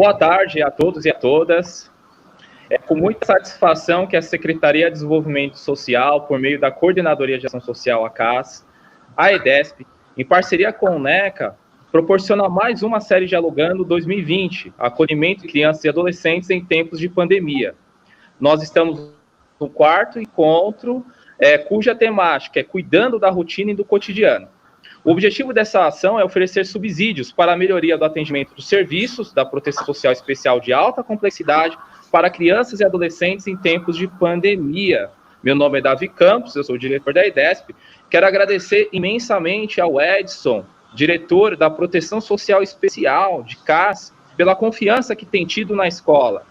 Boa tarde a todos e a todas. É com muita satisfação que a Secretaria de Desenvolvimento Social, por meio da Coordenadoria de Ação Social, a CAS, a EDESP, em parceria com o NECA, proporciona mais uma série Dialogando 2020, acolhimento de crianças e adolescentes em tempos de pandemia. Nós estamos no quarto encontro, cuja temática é Cuidando da Rotina e do Cotidiano. O objetivo dessa ação é oferecer subsídios para a melhoria do atendimento dos serviços da proteção social especial de alta complexidade para crianças e adolescentes em tempos de pandemia. Meu nome é Davi Campos, eu sou o diretor da EDESP. Quero agradecer imensamente ao Edson, diretor da Proteção Social Especial de CAS, pela confiança que tem tido na escola.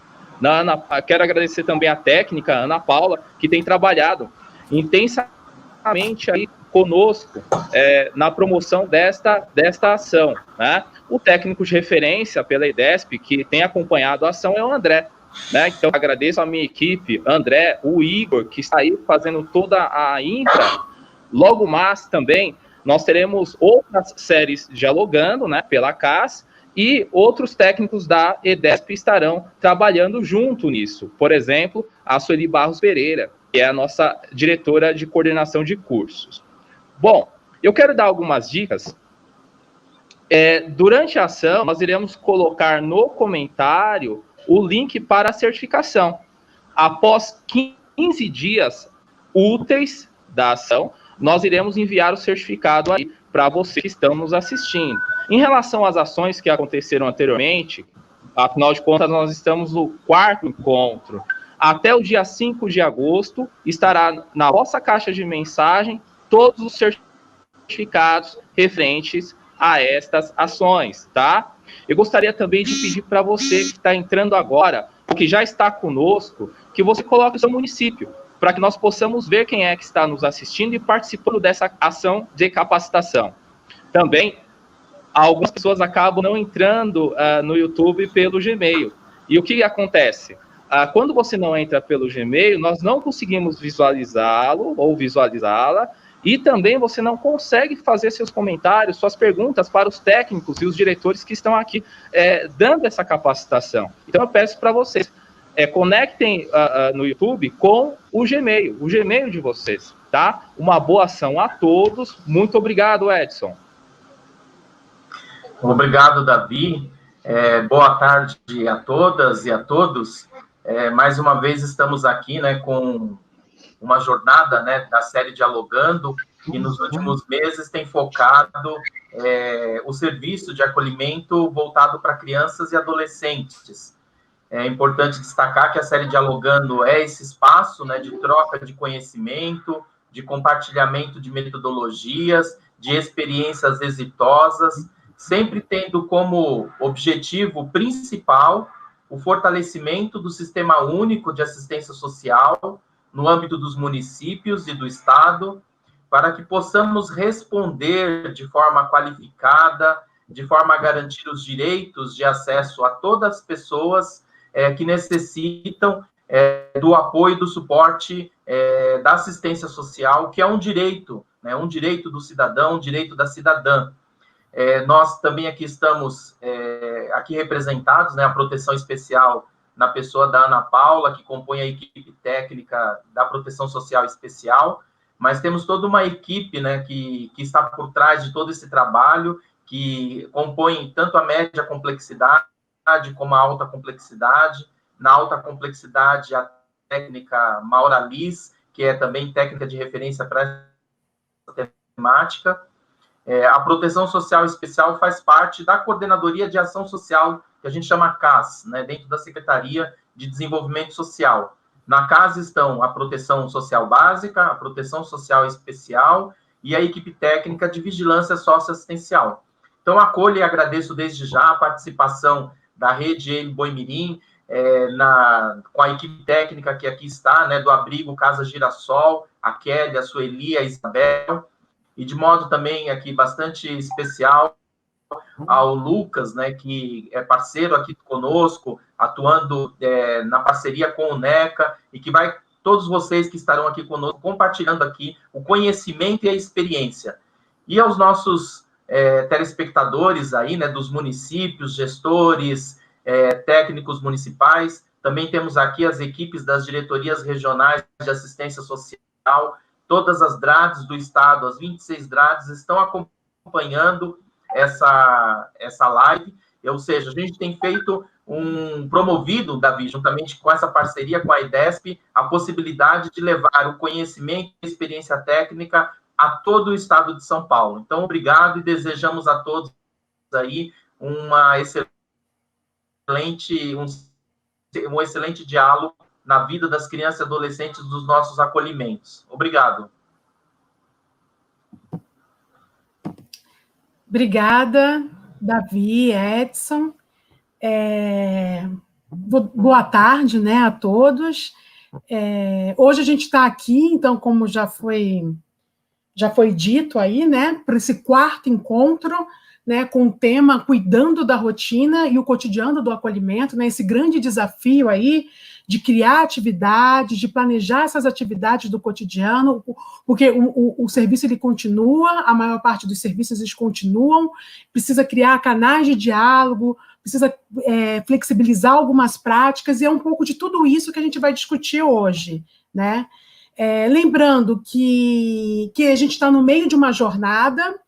Quero agradecer também à técnica, Ana Paula, que tem trabalhado intensamente aí conosco na promoção desta ação, né? O técnico de referência pela EDESP, que tem acompanhado a ação, é o André, né? Então, agradeço a minha equipe, André, o Igor, que está aí fazendo toda a infra. Logo mais também, nós teremos outras séries dialogando, né, pela CAS, e outros técnicos da EDESP estarão trabalhando junto nisso. Por exemplo, a Sueli Barros Pereira, que é a nossa diretora de coordenação de cursos. Bom, eu quero dar algumas dicas. Durante a ação, nós iremos colocar no comentário o link para a certificação. Após 15 dias úteis da ação, nós iremos enviar o certificado aí para vocês que estão nos assistindo. Em relação às ações que aconteceram anteriormente, afinal de contas, nós estamos no quarto encontro. Até o dia 5 de agosto, estará na vossa caixa de mensagem todos os certificados referentes a estas ações, tá? Eu gostaria também de pedir para você que está entrando agora, ou que já está conosco, que você coloque o seu município, para que nós possamos ver quem é que está nos assistindo e participando dessa ação de capacitação. Também, algumas pessoas acabam não entrando no YouTube pelo Gmail. E o que acontece? Quando você não entra pelo Gmail, nós não conseguimos visualizá-lo ou visualizá-la, e também você não consegue fazer seus comentários, suas perguntas para os técnicos e os diretores que estão aqui dando essa capacitação. Então, eu peço para vocês, conectem no YouTube com o Gmail de vocês, tá? Uma boa ação a todos. Muito obrigado, Edson. Obrigado, Davi. Boa tarde a todas e a todos. Mais uma vez estamos aqui, né, com uma jornada, né, da série Dialogando, que nos últimos meses tem focado o serviço de acolhimento voltado para crianças e adolescentes. É importante destacar que a série Dialogando é esse espaço, né, de troca de conhecimento, de compartilhamento de metodologias, de experiências exitosas, sempre tendo como objetivo principal o fortalecimento do Sistema Único de Assistência Social no âmbito dos municípios e do Estado, para que possamos responder de forma qualificada, de forma a garantir os direitos de acesso a todas as pessoas que necessitam do apoio e do suporte da assistência social, que é um direito, né, um direito do cidadão, um direito da cidadã. Nós também aqui estamos aqui representados, né, a Proteção Especial, na pessoa da Ana Paula, que compõe a equipe técnica da Proteção Social Especial, mas temos toda uma equipe, né, que está por trás de todo esse trabalho, que compõe tanto a média complexidade como a alta complexidade. Na alta complexidade, a técnica Maura Liz, que é também técnica de referência para essa temática. A Proteção Social Especial faz parte da Coordenadoria de Ação Social, que a gente chama CAS, né, dentro da Secretaria de Desenvolvimento Social. Na CAS estão a Proteção Social Básica, a Proteção Social Especial e a equipe técnica de Vigilância Socioassistencial. Então, acolho e agradeço desde já a participação da Rede Ele Boimirim, com a equipe técnica que aqui está, né, do Abrigo Casa Girassol, a Kelly, a Sueli, a Isabel, e de modo também aqui bastante especial ao Lucas, né, que é parceiro aqui conosco, atuando na parceria com o NECA, e que vai, todos vocês que estarão aqui conosco, compartilhando aqui o conhecimento e a experiência. E aos nossos telespectadores aí, né, dos municípios, gestores, técnicos municipais, também temos aqui as equipes das diretorias regionais de assistência social, todas as DRADs do estado, as 26 DRADs, estão acompanhando essa live, ou seja, a gente tem feito promovido, Davi, juntamente com essa parceria com a EDESP, a possibilidade de levar o conhecimento e experiência técnica a todo o estado de São Paulo. Então, obrigado e desejamos a todos aí um excelente diálogo na vida das crianças e adolescentes dos nossos acolhimentos. Obrigado. Obrigada, Davi, Edson. Boa tarde, né, a todos. Hoje a gente está aqui, então, como já foi dito aí, né, para esse quarto encontro, né, com o tema Cuidando da Rotina e o Cotidiano do Acolhimento, né, esse grande desafio aí de criar atividades, de planejar essas atividades do cotidiano, porque o serviço ele continua, a maior parte dos serviços eles continuam, precisa criar canais de diálogo, precisa flexibilizar algumas práticas, e é um pouco de tudo isso que a gente vai discutir hoje, né? Lembrando que a gente está no meio de uma jornada,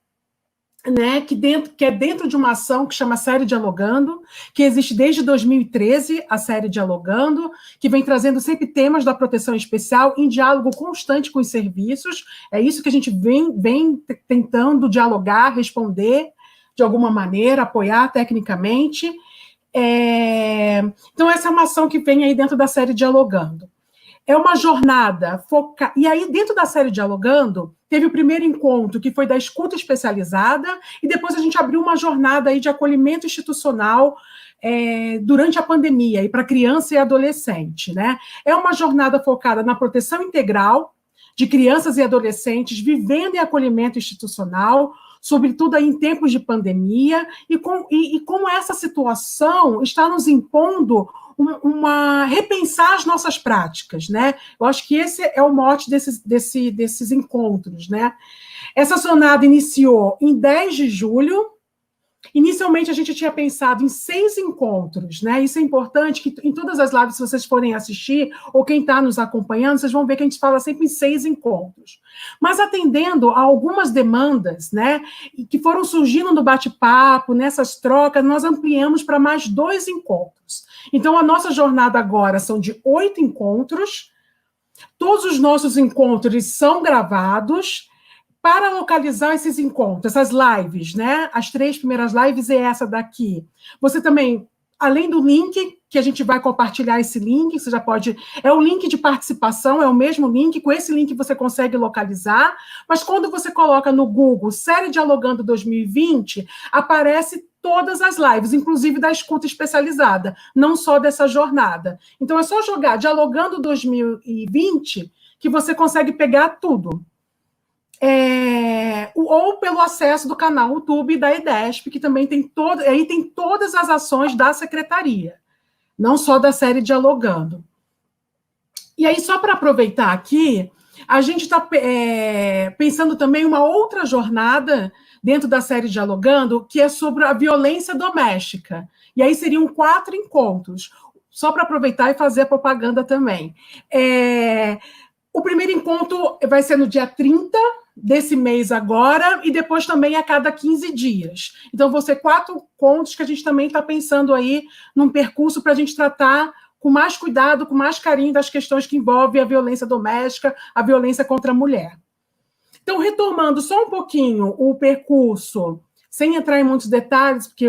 né, que é dentro de uma ação que chama Série Dialogando, que existe desde 2013, a Série Dialogando, que vem trazendo sempre temas da proteção especial em diálogo constante com os serviços. É isso que a gente vem tentando dialogar, responder de alguma maneira, apoiar tecnicamente. Então, essa é uma ação que vem aí dentro da Série Dialogando. É uma jornada focada. E aí, dentro da Série Dialogando, teve o primeiro encontro, que foi da escuta especializada, e depois a gente abriu uma jornada aí de acolhimento institucional durante a pandemia, e para criança e adolescente, né? É uma jornada focada na proteção integral de crianças e adolescentes vivendo em acolhimento institucional, sobretudo aí em tempos de pandemia, e como essa situação está nos impondo repensar as nossas práticas, né? Eu acho que esse é o mote desses encontros, né? Essa jornada iniciou em 10 de julho. Inicialmente, a gente tinha pensado em 6 encontros, né? Isso é importante, que em todas as lives, se vocês forem assistir, ou quem está nos acompanhando, vocês vão ver que a gente fala sempre em 6 encontros. Mas atendendo a algumas demandas, né, que foram surgindo no bate-papo, nessas trocas, nós ampliamos para mais 2 encontros. Então, a nossa jornada agora são de 8 encontros. Todos os nossos encontros são gravados. Para localizar esses encontros, essas lives, né? As 3 primeiras lives é essa daqui. Você também, além do link, que a gente vai compartilhar esse link, você já pode... É o link de participação, é o mesmo link, com esse link você consegue localizar, mas quando você coloca no Google Série Dialogando 2020, aparece todas as lives, inclusive da escuta especializada, não só dessa jornada. Então, é só jogar Dialogando 2020 que você consegue pegar tudo. Ou pelo acesso do canal YouTube da EDESP, que também tem todas as ações da secretaria, não só da Série Dialogando. E aí, só para aproveitar aqui, a gente está pensando também uma outra jornada dentro da Série Dialogando, que é sobre a violência doméstica. E aí seriam 4 encontros, só para aproveitar e fazer a propaganda também. O primeiro encontro vai ser no dia 30 desse mês agora, e depois também a cada 15 dias. Então, vão ser 4 encontros que a gente também está pensando aí num percurso para a gente tratar com mais cuidado, com mais carinho das questões que envolvem a violência doméstica, a violência contra a mulher. Então, retomando só um pouquinho o percurso, sem entrar em muitos detalhes, porque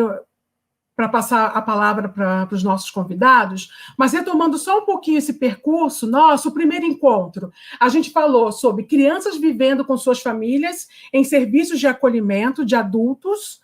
para passar a palavra para os nossos convidados, mas retomando só um pouquinho esse percurso nosso, o primeiro encontro, a gente falou sobre crianças vivendo com suas famílias em serviços de acolhimento de adultos,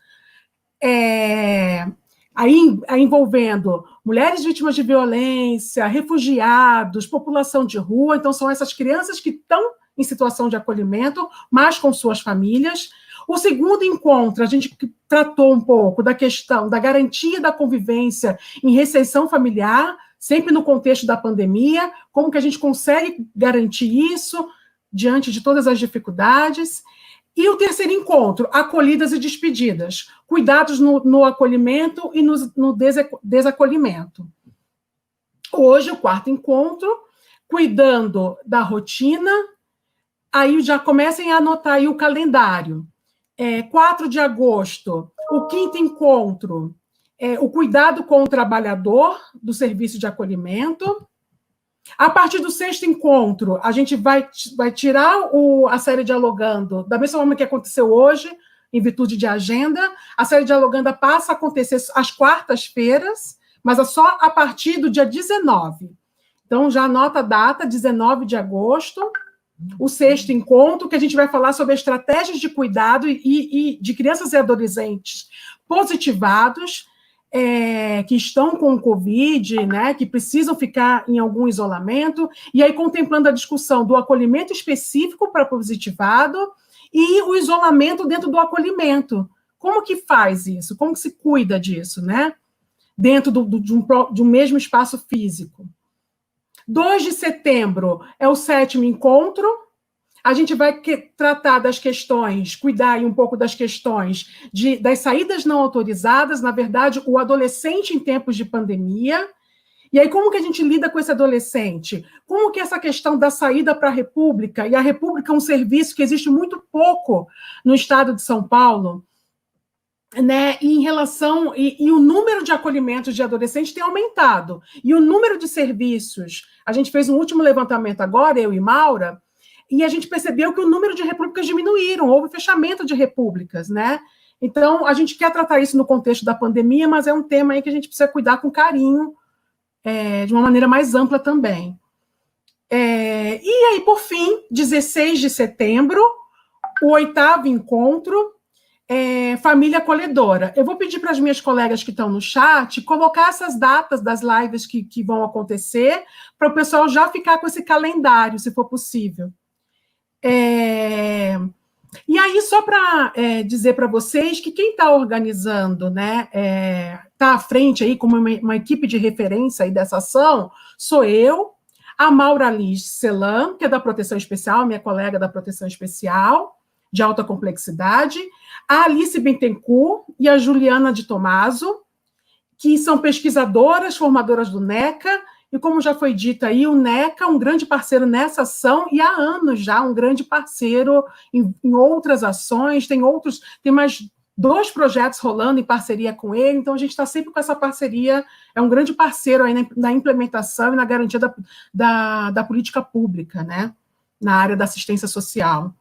aí envolvendo mulheres vítimas de violência, refugiados, população de rua. Então, são essas crianças que estão em situação de acolhimento, mas com suas famílias. O segundo encontro, a gente tratou um pouco da questão da garantia da convivência em recepção familiar, sempre no contexto da pandemia, como que a gente consegue garantir isso diante de todas as dificuldades. E o terceiro encontro, acolhidas e despedidas. Cuidados no acolhimento e no desacolhimento. Hoje, o quarto encontro, cuidando da rotina. Aí já comecem a anotar aí o calendário. 4 de agosto, o quinto encontro, o cuidado com o trabalhador do serviço de acolhimento. A partir do sexto encontro, a gente vai tirar a série Dialogando, da mesma forma que aconteceu hoje, em virtude de agenda. A série Dialogando passa a acontecer às quartas-feiras, mas é só a partir do dia 19. Então, já anota a data, 19 de agosto, o sexto encontro, que a gente vai falar sobre estratégias de cuidado e de crianças e adolescentes positivados, que estão com o Covid, né, que precisam ficar em algum isolamento, e aí contemplando a discussão do acolhimento específico para positivado e o isolamento dentro do acolhimento. Como que faz isso? Como que se cuida disso, né? Dentro de um mesmo espaço físico. 2 de setembro é o 7º encontro. A gente vai tratar das questões, cuidar aí um pouco das questões das saídas não autorizadas, na verdade, o adolescente em tempos de pandemia. E aí, como que a gente lida com esse adolescente? Como que essa questão da saída para a República, e a República é um serviço que existe muito pouco no estado de São Paulo, né, em relação, e o número de acolhimentos de adolescentes tem aumentado, e o número de serviços, a gente fez um último levantamento agora, eu e Maura, e a gente percebeu que o número de repúblicas diminuíram, houve fechamento de repúblicas, né? Então, a gente quer tratar isso no contexto da pandemia, mas é um tema aí que a gente precisa cuidar com carinho, de uma maneira mais ampla também. E aí, por fim, 16 de setembro, o 8º encontro, Família Acolhedora. Eu vou pedir para as minhas colegas que estão no chat colocar essas datas das lives que vão acontecer, para o pessoal já ficar com esse calendário, se for possível. E aí, só para dizer para vocês que quem está organizando, né, está à frente aí como uma equipe de referência aí dessa ação, sou eu, a Maura Liz Celan, que é da Proteção Especial, minha colega da Proteção Especial, de alta complexidade, a Alice Bittencourt e a Juliana de Tomaso, que são pesquisadoras, formadoras do NECA, e como já foi dito aí, o NECA é um grande parceiro nessa ação, e há anos já um grande parceiro em outras ações, tem mais 2 projetos rolando em parceria com ele, então a gente está sempre com essa parceria, é um grande parceiro aí na implementação e na garantia da política pública, né, na área da assistência social.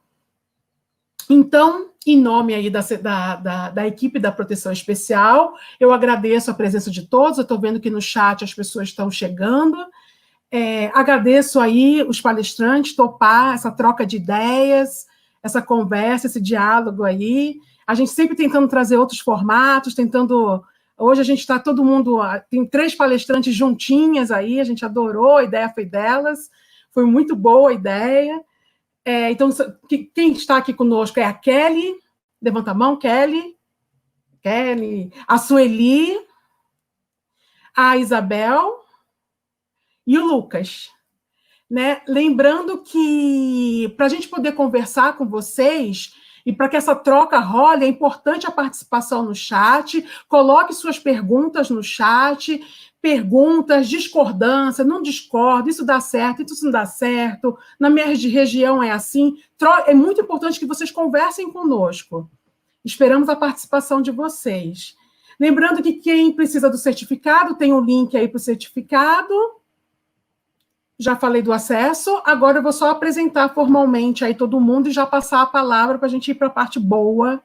Então, em nome aí da equipe da Proteção Especial, eu agradeço a presença de todos, eu estou vendo que no chat as pessoas estão chegando, agradeço aí os palestrantes, topar essa troca de ideias, essa conversa, esse diálogo aí, a gente sempre tentando trazer outros formatos, hoje a gente está todo mundo, tem 3 palestrantes juntinhas aí, a gente adorou, a ideia foi delas, foi muito boa a ideia. Então, quem está aqui conosco é a Kelly, levanta a mão, Kelly, a Sueli, a Isabel e o Lucas, né? Lembrando que, para a gente poder conversar com vocês, e para que essa troca role, é importante a participação no chat, coloque suas perguntas no chat, perguntas, discordância, não discordo, isso dá certo, isso não dá certo, na minha região é assim. É muito importante que vocês conversem conosco. Esperamos a participação de vocês. Lembrando que quem precisa do certificado, tem um link aí para o certificado. Já falei do acesso, agora eu vou só apresentar formalmente aí todo mundo e já passar a palavra para a gente ir para a parte boa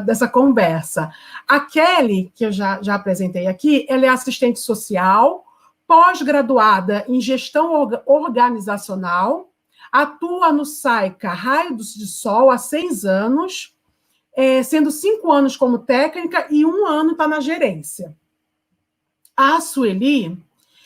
dessa conversa. A Kelly, que eu já apresentei aqui, ela é assistente social, pós-graduada em gestão organizacional, atua no SAICA Raios de Sol há 6 anos, sendo 5 anos como técnica e 1 ano está na gerência. A Sueli,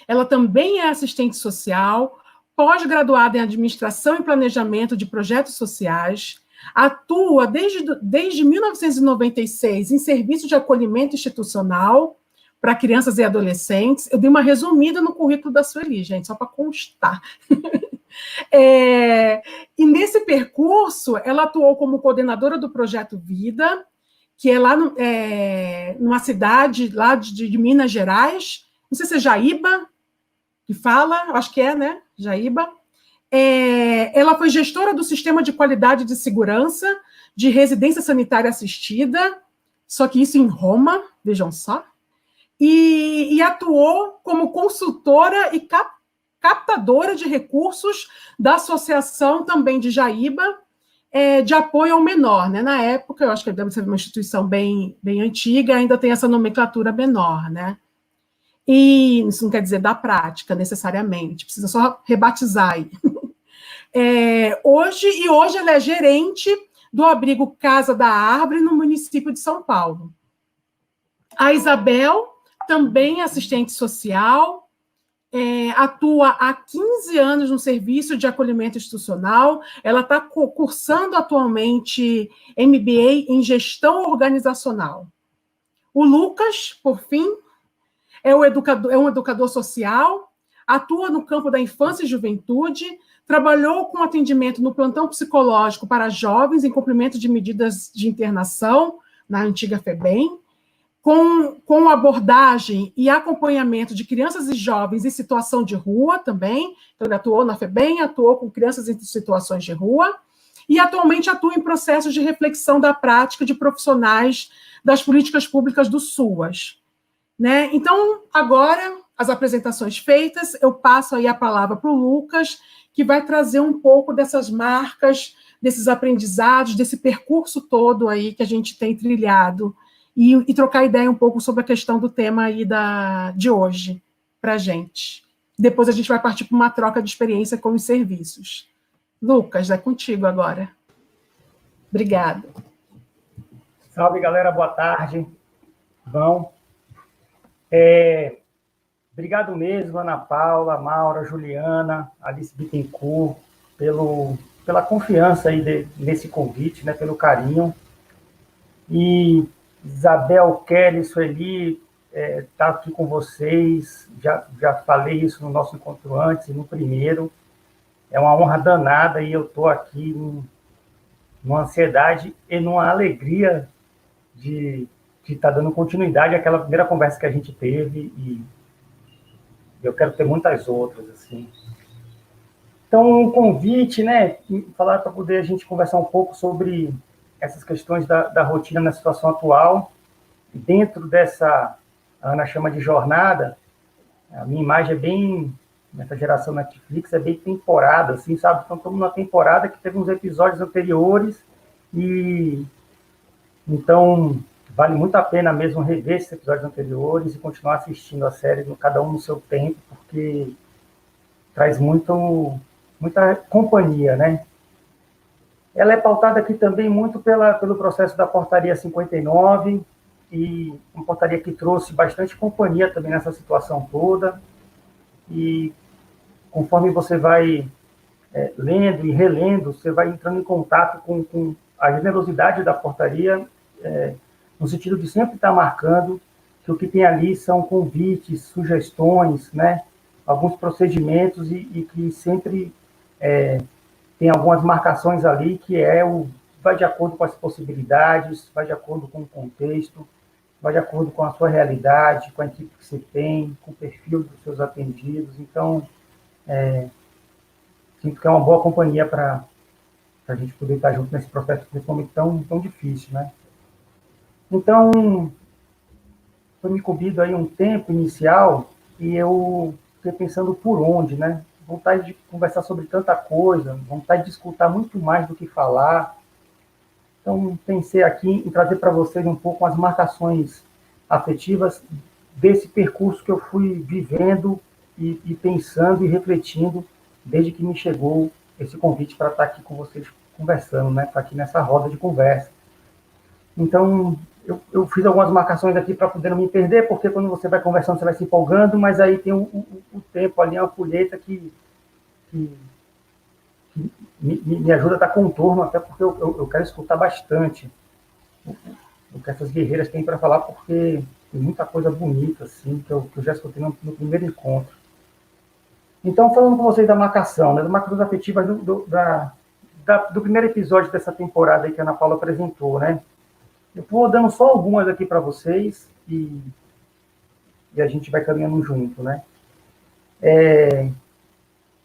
ela também é assistente social, pós-graduada em administração e planejamento de projetos sociais, atua desde 1996 em serviço de acolhimento institucional para crianças e adolescentes. Eu dei uma resumida no currículo da Sueli, gente, só para constar. E nesse percurso, ela atuou como coordenadora do Projeto Vida, que é lá numa cidade lá de Minas Gerais, não sei se é Jaíba, que fala, acho que é, né? Jaíba. Ela foi gestora do Sistema de Qualidade de Segurança de Residência Sanitária Assistida, só que isso em Roma, vejam só, e atuou como consultora e captadora de recursos da Associação também de Jaíba, de apoio ao menor, né? Na época, eu acho que deve ser uma instituição bem antiga, ainda tem essa nomenclatura menor, né? E isso não quer dizer da prática, necessariamente, precisa só rebatizar aí. Hoje ela é gerente do abrigo Casa da Árvore, no município de São Paulo. A Isabel, também assistente social, atua há 15 anos no serviço de acolhimento institucional, ela está cursando atualmente MBA em gestão organizacional. O Lucas, por fim, é um educador social, atua no campo da infância e juventude, trabalhou com atendimento no plantão psicológico para jovens em cumprimento de medidas de internação na antiga FEBEM, com abordagem e acompanhamento de crianças e jovens em situação de rua também. Então, ele atuou na FEBEM, atuou com crianças em situações de rua, e atualmente atua em processos de reflexão da prática de profissionais das políticas públicas do SUAS. Né? Então, agora, as apresentações feitas, eu passo aí a palavra para o Lucas, que vai trazer um pouco dessas marcas, desses aprendizados, desse percurso todo aí que a gente tem trilhado, e trocar ideia um pouco sobre a questão do tema aí de hoje, para a gente. Depois a gente vai partir para uma troca de experiência com os serviços. Lucas, é contigo agora. Obrigada. Salve, galera, boa tarde. Bom, obrigado mesmo, Ana Paula, Maura, Juliana, Alice Bittencourt, pela confiança aí nesse convite, né, pelo carinho. E Isabel, Kelly, Sueli, tá aqui com vocês, já falei isso no nosso encontro antes, no primeiro. É uma honra danada e eu estou aqui numa ansiedade e numa alegria de estar dando continuidade àquela primeira conversa que a gente teve, e eu quero ter muitas outras, assim. Então, um convite, né, falar para poder a gente conversar um pouco sobre essas questões da rotina na situação atual. Dentro dessa, a Ana chama de jornada, a minha imagem é bem, nessa geração Netflix, é bem temporada, assim, sabe? Então, estamos numa temporada que teve uns episódios anteriores, e então vale muito a pena mesmo rever esses episódios anteriores e continuar assistindo a série, cada um no seu tempo, porque traz muita companhia, né? Ela é pautada aqui também muito pelo processo da Portaria 59, e uma portaria que trouxe bastante companhia também nessa situação toda, e conforme você vai lendo e relendo, você vai entrando em contato com a generosidade da portaria, no sentido de sempre estar marcando que o que tem ali são convites, sugestões, né, alguns procedimentos, e que sempre tem algumas marcações ali que vai de acordo com as possibilidades, vai de acordo com o contexto, vai de acordo com a sua realidade, com a equipe que você tem, com o perfil dos seus atendidos. Então, sinto que é uma boa companhia para a gente poder estar junto nesse processo, principalmente tão difícil, né? Então, foi me incumbido aí um tempo inicial, e eu fiquei pensando por onde, né? Vontade de conversar sobre tanta coisa, vontade de escutar muito mais do que falar. Então, pensei aqui em trazer para vocês um pouco as marcações afetivas desse percurso que eu fui vivendo e pensando e refletindo desde que me chegou esse convite para estar aqui com vocês conversando, né? Estar aqui nessa roda de conversa. Então, eu fiz algumas marcações aqui para poder não me perder, porque quando você vai conversando, você vai se empolgando, mas aí tem o tempo ali, uma folheta que me ajuda a dar contorno, até porque eu quero escutar bastante o que essas guerreiras têm para falar, porque tem muita coisa bonita, assim, que eu já escutei no primeiro encontro. Então, falando com vocês da marcação, né, das marcações afetivas do primeiro episódio dessa temporada aí que a Ana Paula apresentou, né? Eu vou dando só algumas aqui para vocês e a gente vai caminhando junto, né?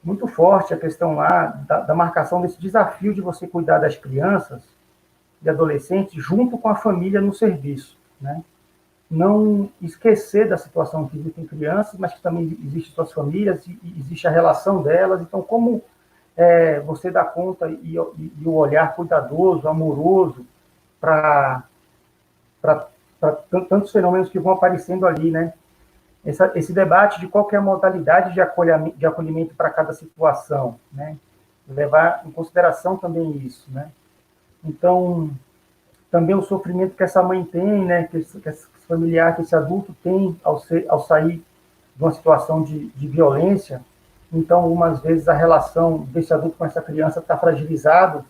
Muito forte a questão lá da marcação desse desafio de você cuidar das crianças e adolescentes junto com a família no serviço, né? Não esquecer da situação que existem crianças, mas que também existem suas famílias e existe a relação delas. Então, como você dá conta e o olhar cuidadoso, amoroso para tantos fenômenos que vão aparecendo ali, né? Esse debate de qual que é a modalidade de acolhimento para cada situação, né? Levar em consideração também isso, né? Então, também o sofrimento que essa mãe tem, né? Que esse familiar, que esse adulto tem ao sair de uma situação de violência. Então, algumas vezes a relação desse adulto com essa criança está fragilizado.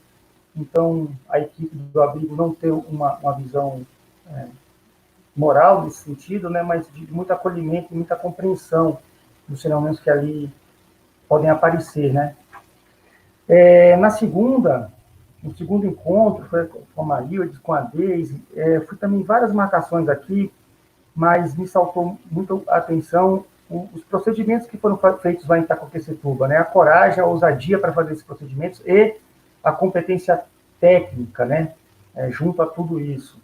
Então, a equipe do abrigo não tem uma visão moral nesse sentido, né, mas de muito acolhimento e muita compreensão dos fenômenos que ali podem aparecer, né. No segundo encontro, foi com a Maria, com a Deise, fui também várias marcações aqui, mas me saltou muito a atenção os procedimentos que foram feitos lá em Itacoaquecetuba, né, a coragem, a ousadia para fazer esses procedimentos e a competência técnica, né, junto a tudo isso.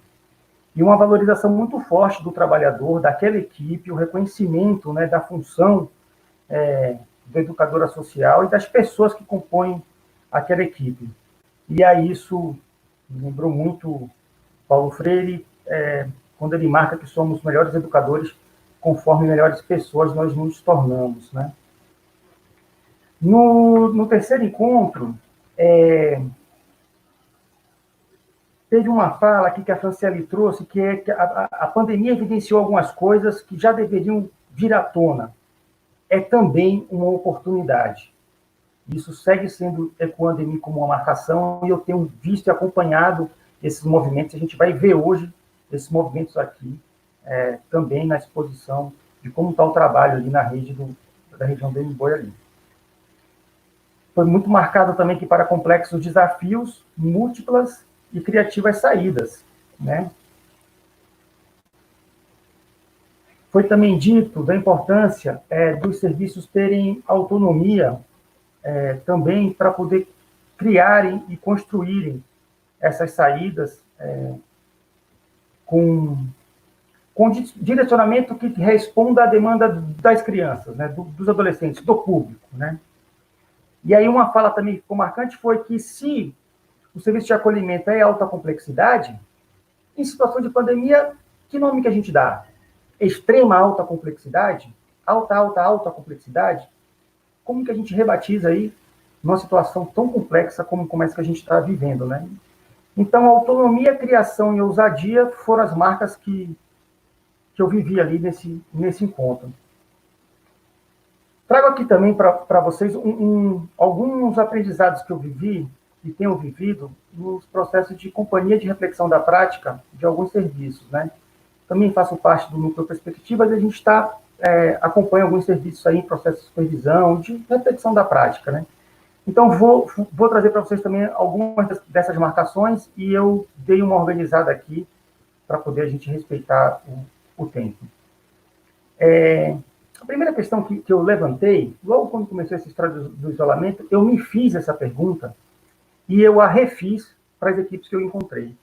E uma valorização muito forte do trabalhador, daquela equipe, o reconhecimento, né, da função da educadora social e das pessoas que compõem aquela equipe. E aí isso me lembrou muito Paulo Freire, quando ele marca que somos melhores educadores conforme melhores pessoas nós nos tornamos, né? No terceiro encontro, teve uma fala aqui que a Franciele trouxe, que é que a pandemia evidenciou algumas coisas que já deveriam vir à tona. É também uma oportunidade. Isso segue sendo ecoando em mim como uma marcação, e eu tenho visto e acompanhado esses movimentos. A gente vai ver hoje esses movimentos aqui, também na exposição de como está o trabalho ali na rede da região do Mboi ali. Foi muito marcado também que para complexos desafios, múltiplas e criativas saídas, né? Foi também dito da importância dos serviços terem autonomia também para poder criarem e construírem essas saídas com direcionamento que responda à demanda das crianças, né, dos adolescentes, do público, né? E aí uma fala também que ficou marcante foi que se o serviço de acolhimento é alta complexidade, em situação de pandemia, que nome que a gente dá? Extrema alta complexidade? Alta complexidade? Como que a gente rebatiza aí numa situação tão complexa como essa que a gente está vivendo, né? Então, autonomia, criação e ousadia foram as marcas que eu vivi ali nesse encontro. Trago aqui também para vocês alguns aprendizados que eu vivi e tenho vivido nos processos de companhia de reflexão da prática de alguns serviços, né? Também faço parte do Núcleo Perspectivas e a gente acompanha alguns serviços aí em processo de supervisão, de reflexão da prática, né? Então, vou trazer para vocês também algumas dessas marcações e eu dei uma organizada aqui para poder a gente respeitar o tempo. A primeira questão que eu levantei, logo quando comecei essa história do isolamento, eu me fiz essa pergunta e eu a refiz para as equipes que eu encontrei.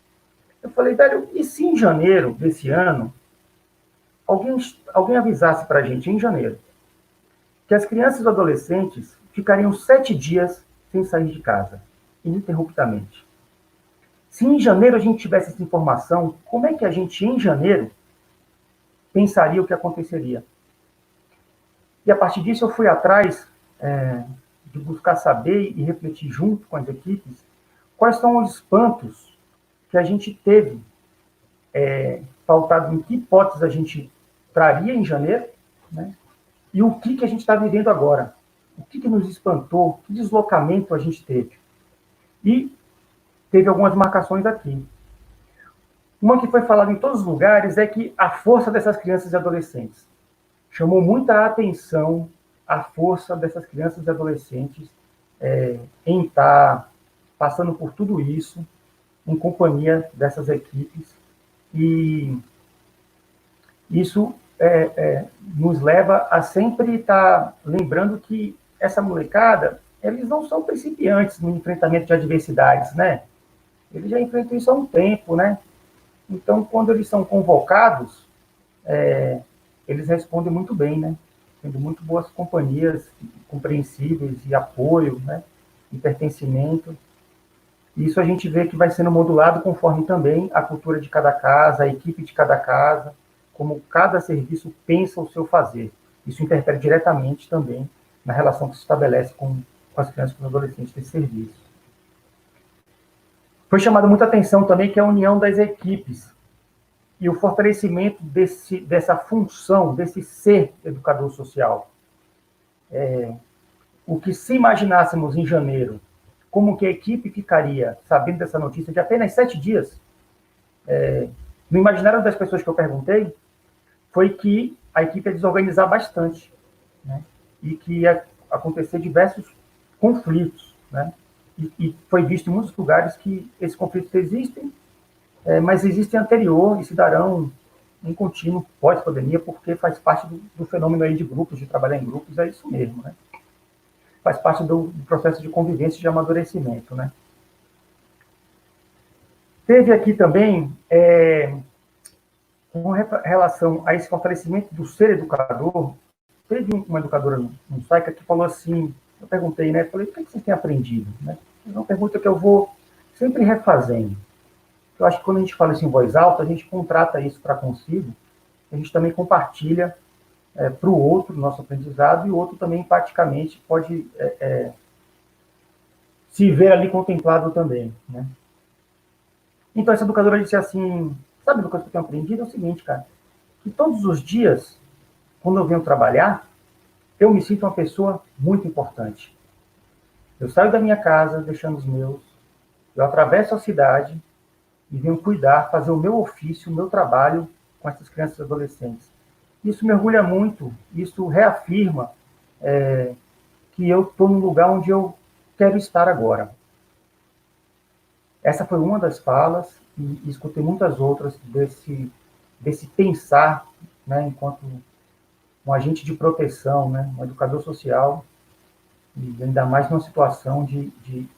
Eu falei, velho, e se em janeiro desse ano, alguém avisasse para a gente, em janeiro, que as crianças e adolescentes ficariam 7 dias sem sair de casa, ininterruptamente. Se em janeiro a gente tivesse essa informação, como é que a gente, em janeiro, pensaria o que aconteceria? E a partir disso eu fui atrás de buscar saber e refletir junto com as equipes quais são os espantos que a gente teve pautado em que hipóteses a gente traria em janeiro, né? E o que a gente está vivendo agora. O que nos espantou, que deslocamento a gente teve. E teve algumas marcações aqui. Uma que foi falada em todos os lugares é que a força dessas crianças e adolescentes. Chamou muita atenção a força dessas crianças e adolescentes em estar passando por tudo isso, em companhia dessas equipes, e isso nos leva a sempre estar lembrando que essa molecada, eles não são principiantes no enfrentamento de adversidades, né? Eles já enfrentam isso há um tempo, né? Então, quando eles são convocados, eles respondem muito bem, né? Tendo muito boas companhias, compreensíveis, e apoio, né? E pertencimento. Isso a gente vê que vai sendo modulado conforme também a cultura de cada casa, a equipe de cada casa, como cada serviço pensa o seu fazer. Isso interfere diretamente também na relação que se estabelece com as crianças e com os adolescentes desse serviço. Foi chamado muita atenção também que a união das equipes e o fortalecimento dessa função, desse ser educador social. O que se imaginássemos em janeiro, como que a equipe ficaria sabendo dessa notícia de apenas 7 dias, no imaginário das pessoas que eu perguntei, foi que a equipe ia desorganizar bastante, né? E que ia acontecer diversos conflitos, né? E foi visto em muitos lugares que esses conflitos existem, mas existem anterior e se darão em contínuo pós-pandemia, porque faz parte do fenômeno aí de grupos, de trabalhar em grupos, é isso mesmo, né? Faz parte do processo de convivência e de amadurecimento, né? Teve aqui também, com relação a esse fortalecimento do ser educador, teve uma educadora no SAICA que falou assim, eu perguntei, né? Falei, o que vocês têm aprendido? Né? É uma pergunta que eu vou sempre refazendo. Eu acho que quando a gente fala isso em voz alta, a gente contrata isso para consigo, a gente também compartilha para o outro o nosso aprendizado, e o outro também, empaticamente, pode se ver ali contemplado também, né? Então, essa educadora disse assim, sabe uma coisa que eu tenho aprendido? É o seguinte, cara, que todos os dias, quando eu venho trabalhar, eu me sinto uma pessoa muito importante. Eu saio da minha casa, deixando os meus, eu atravesso a cidade e venho cuidar, fazer o meu ofício, o meu trabalho com essas crianças e adolescentes. Isso me orgulha muito, isso reafirma que eu estou no lugar onde eu quero estar agora. Essa foi uma das falas, e escutei muitas outras desse pensar, né, enquanto um agente de proteção, né, um educador social, e ainda mais numa situação de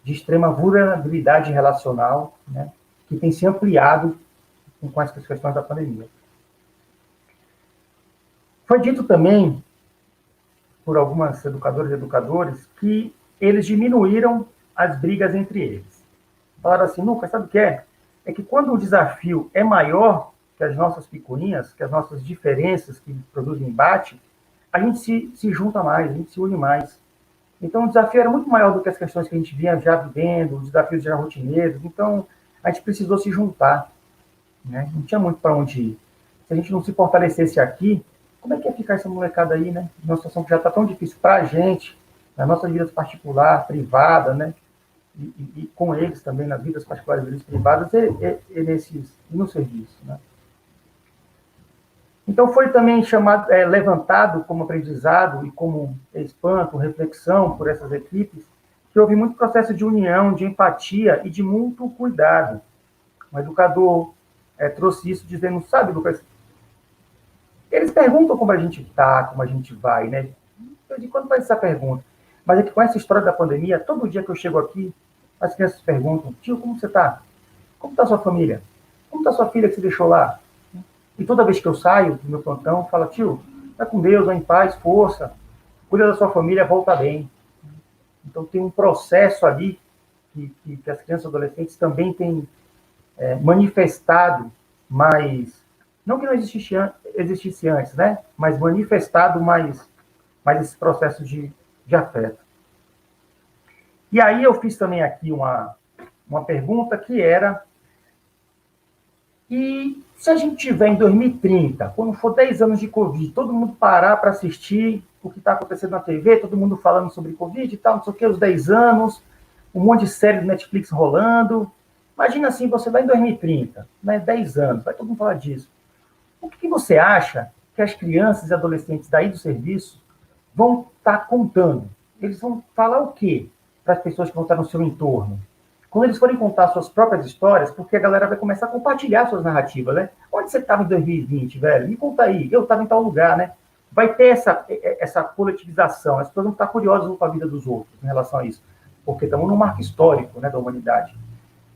extrema vulnerabilidade relacional, né, que tem se ampliado com essas questões da pandemia. Foi dito também, por algumas educadoras e educadores, que eles diminuíram as brigas entre eles. Falaram assim, Lucas, sabe o que é? É que quando o desafio é maior que as nossas picuinhas, que as nossas diferenças que produzem embate, a gente se junta mais, a gente se une mais. Então, o desafio era muito maior do que as questões que a gente vinha já vivendo, os desafios já rotineiros. Então, a gente precisou se juntar, né? Não tinha muito para onde ir. Se a gente não se fortalecesse aqui, como é que ia ficar essa molecada aí, né? Numa situação que já está tão difícil para a gente, na nossa vida particular, privada, né? E com eles também, nas vidas particulares deles, privadas, e no serviço, né? Então, foi também levantado como aprendizado e como espanto, reflexão por essas equipes, que houve muito processo de união, de empatia e de mútuo cuidado. Um educador trouxe isso dizendo, sabe, Lucas, eles perguntam como a gente está, como a gente vai, né? Eu digo, quando faz essa pergunta? Mas é que com essa história da pandemia, todo dia que eu chego aqui, as crianças perguntam, tio, como você está? Como está sua família? Como está sua filha que você deixou lá? E toda vez que eu saio do meu plantão, fala, tio, vai com Deus, vai em paz, força, cuida da sua família, volta bem. Então tem um processo ali que as crianças e adolescentes também têm manifestado mais, não que não existisse antes, né? Mas manifestado mais esse processo de afeto. E aí eu fiz também aqui uma pergunta que era, e se a gente tiver em 2030, quando for 10 anos de Covid, todo mundo parar para assistir o que está acontecendo na TV, todo mundo falando sobre Covid e tal, não sei o que, os 10 anos, um monte de série do Netflix rolando. Imagina assim, você vai em 2030, né, 10 anos, vai todo mundo falar disso. O que você acha que as crianças e adolescentes daí do serviço vão estar contando? Eles vão falar o quê para as pessoas que vão estar no seu entorno. Quando eles forem contar suas próprias histórias, porque a galera vai começar a compartilhar suas narrativas, né? Onde você estava em 2020, velho? Me conta aí. Eu estava em tal lugar, né? Vai ter essa coletivização. As pessoas vão estar curiosas com a vida dos outros em relação a isso. Porque estamos num marco histórico, né, da humanidade.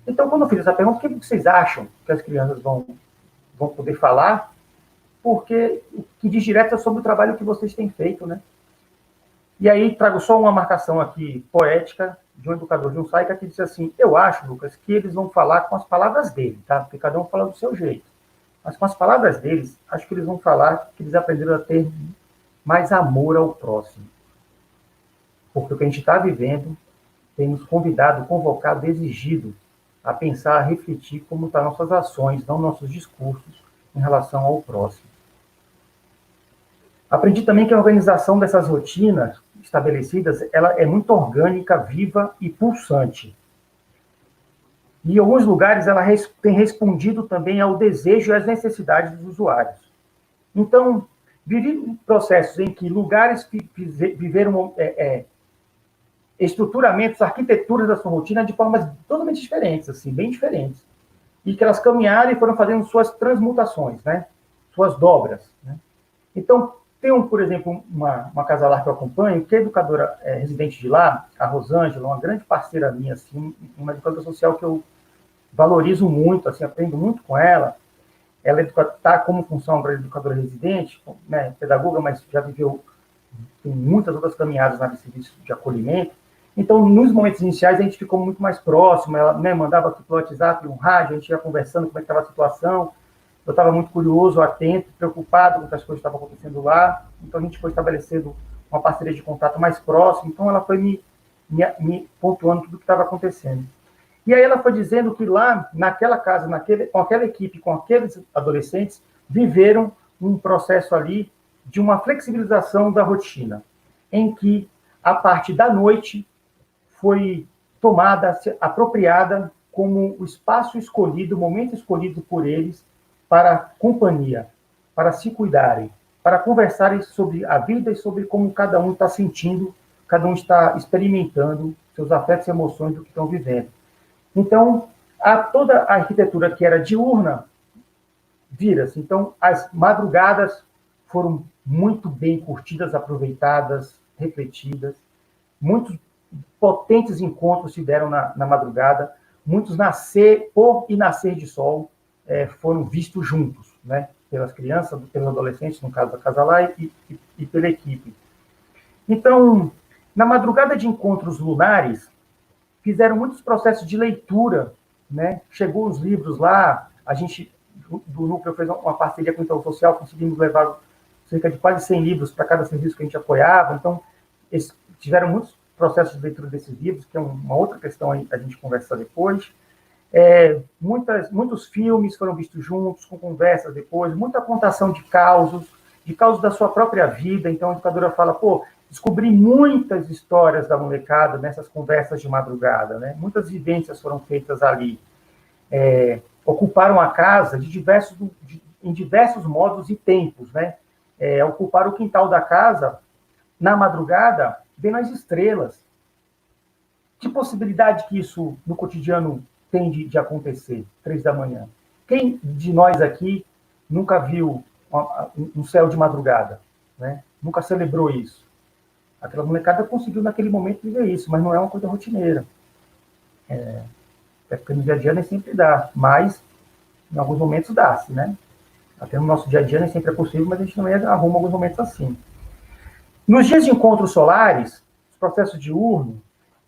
Então, quando eu fiz essa pergunta, o que vocês acham que as crianças vão poder falar? Porque o que diz direto é sobre o trabalho que vocês têm feito, né? E aí trago só uma marcação aqui poética de um educador de um SAICA que disse assim: eu acho, Lucas, que eles vão falar com as palavras dele, tá? Porque cada um fala do seu jeito. Mas com as palavras deles, acho que eles vão falar que eles aprenderam a ter mais amor ao próximo. Porque o que a gente está vivendo tem nos convidado, convocado, exigido a pensar, a refletir como estão nossas ações, não nossos discursos em relação ao próximo. Aprendi também que a organização dessas rotinas estabelecidas, ela é muito orgânica, viva e pulsante. E em alguns lugares ela tem respondido também ao desejo e às necessidades dos usuários. Então, vivi processos em que lugares viveram estruturamentos, arquiteturas da sua rotina de formas totalmente diferentes, assim, bem diferentes. E que elas caminharam e foram fazendo suas transmutações, né? Suas dobras, né? Então, tem, por exemplo, uma casalar que eu acompanho, que é educadora residente de lá, a Rosângela, uma grande parceira minha, assim, uma educadora social que eu valorizo muito, assim, aprendo muito com ela. Ela está como função para educadora residente, né, pedagoga, mas já viveu em muitas outras caminhadas na serviço de acolhimento. Então, nos momentos iniciais, a gente ficou muito mais próximo. Ela, né, mandava aqui pelo WhatsApp, um rádio, a gente ia conversando como é que estava a situação. Eu estava muito curioso, atento, preocupado com as coisas que estavam acontecendo lá. Então, a gente foi estabelecendo uma parceria de contato mais próxima. Então, ela foi me pontuando tudo o que estava acontecendo. E aí ela foi dizendo que lá, naquela casa, com aquela equipe, com aqueles adolescentes, viveram um processo ali de uma flexibilização da rotina, em que a parte da noite foi tomada, apropriada como o espaço escolhido, o momento escolhido por eles para a companhia, para se cuidarem, para conversarem sobre a vida e sobre como cada um está sentindo, cada um está experimentando seus afetos e emoções do que estão vivendo. Então, toda a arquitetura que era diurna vira-se. Então, as madrugadas foram muito bem curtidas, aproveitadas, refletidas. Muitos potentes encontros se deram na madrugada. Muitos pôr e nascer de sol foram vistos juntos, né? Pelas crianças, pelos adolescentes, no caso da Casalá, e pela equipe. Então, na madrugada de encontros lunares, fizeram muitos processos de leitura, né? Chegou os livros lá, a gente, do Núcleo, fez uma parceria com o Itaú Social, conseguimos levar cerca de quase 100 livros para cada serviço que a gente apoiava. Então, eles tiveram muitos processos de leitura desses livros, que é uma outra questão aí a gente conversa depois. Muitos filmes foram vistos juntos, com conversas depois, muita contação de causos da sua própria vida. Então, a educadora fala, descobri muitas histórias da molecada nessas conversas de madrugada, né? Muitas vivências foram feitas ali. Ocuparam a casa em diversos modos e tempos, né? Ocuparam o quintal da casa na madrugada, vendo as estrelas. Que possibilidade que isso, no cotidiano, tem de acontecer, 3 da manhã? Quem de nós aqui nunca viu um céu de madrugada, né? Nunca celebrou isso? Aquela molecada conseguiu, naquele momento, viver isso, mas não é uma coisa rotineira. Porque no dia a dia nem sempre dá, mas em alguns momentos dá-se, né? Até no nosso dia a dia nem sempre é possível, mas a gente também arruma alguns momentos assim. Nos dias de encontros solares, os processos diurnos,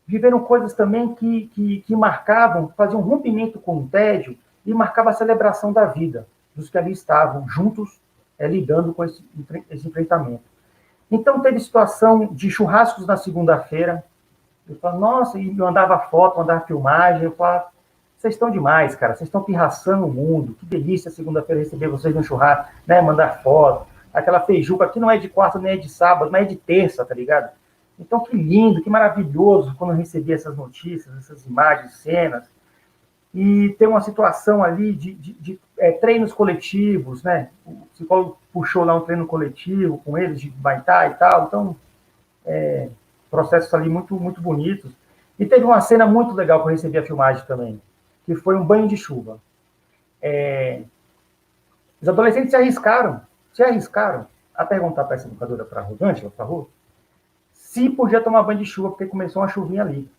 viveram coisas também que marcavam, faziam um rompimento com o tédio e marcava a celebração da vida, dos que ali estavam juntos, lidando com esse enfrentamento. Então, teve situação de churrascos na segunda-feira. Eu falo, nossa, e mandava foto, mandava filmagem. Eu falo, vocês estão demais, cara. Vocês estão pirraçando o mundo. Que delícia segunda-feira receber vocês no churrasco, né? Mandar foto. Aquela feijuca que não é de quarta, nem é de sábado, mas é de terça, tá ligado? Então, que lindo, que maravilhoso quando eu recebi essas notícias, essas imagens, cenas. E tem uma situação ali de treinos coletivos, né? O psicólogo puxou lá um treino coletivo com eles, de Baitá e tal. Então, processos ali muito, muito bonitos. E teve uma cena muito legal que eu recebi a filmagem também, que foi um banho de chuva. Os adolescentes se arriscaram a perguntar para essa educadora, para a Rosângela, para a Rô, se podia tomar banho de chuva, porque começou uma chuvinha ali.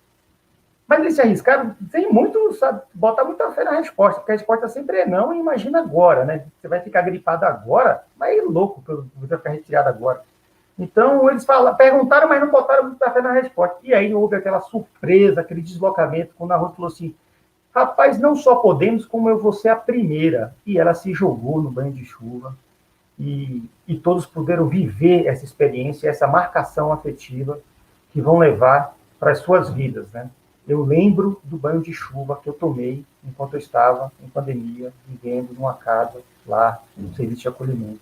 Mas eles se arriscaram sem muito, sabe, botar muita fé na resposta, porque a resposta sempre é não, e imagina agora, né? Você vai ficar gripado agora, mas é louco, você vai ficar resfriado agora. Então, eles perguntaram, mas não botaram muita fé na resposta. E aí houve aquela surpresa, aquele deslocamento, quando a Rô falou assim, rapaz, não só podemos, como eu vou ser a primeira. E ela se jogou no banho de chuva, e todos puderam viver essa experiência, essa marcação afetiva que vão levar para as suas vidas, né? Eu lembro do banho de chuva que eu tomei enquanto eu estava em pandemia, vivendo numa casa lá, no serviço de acolhimento.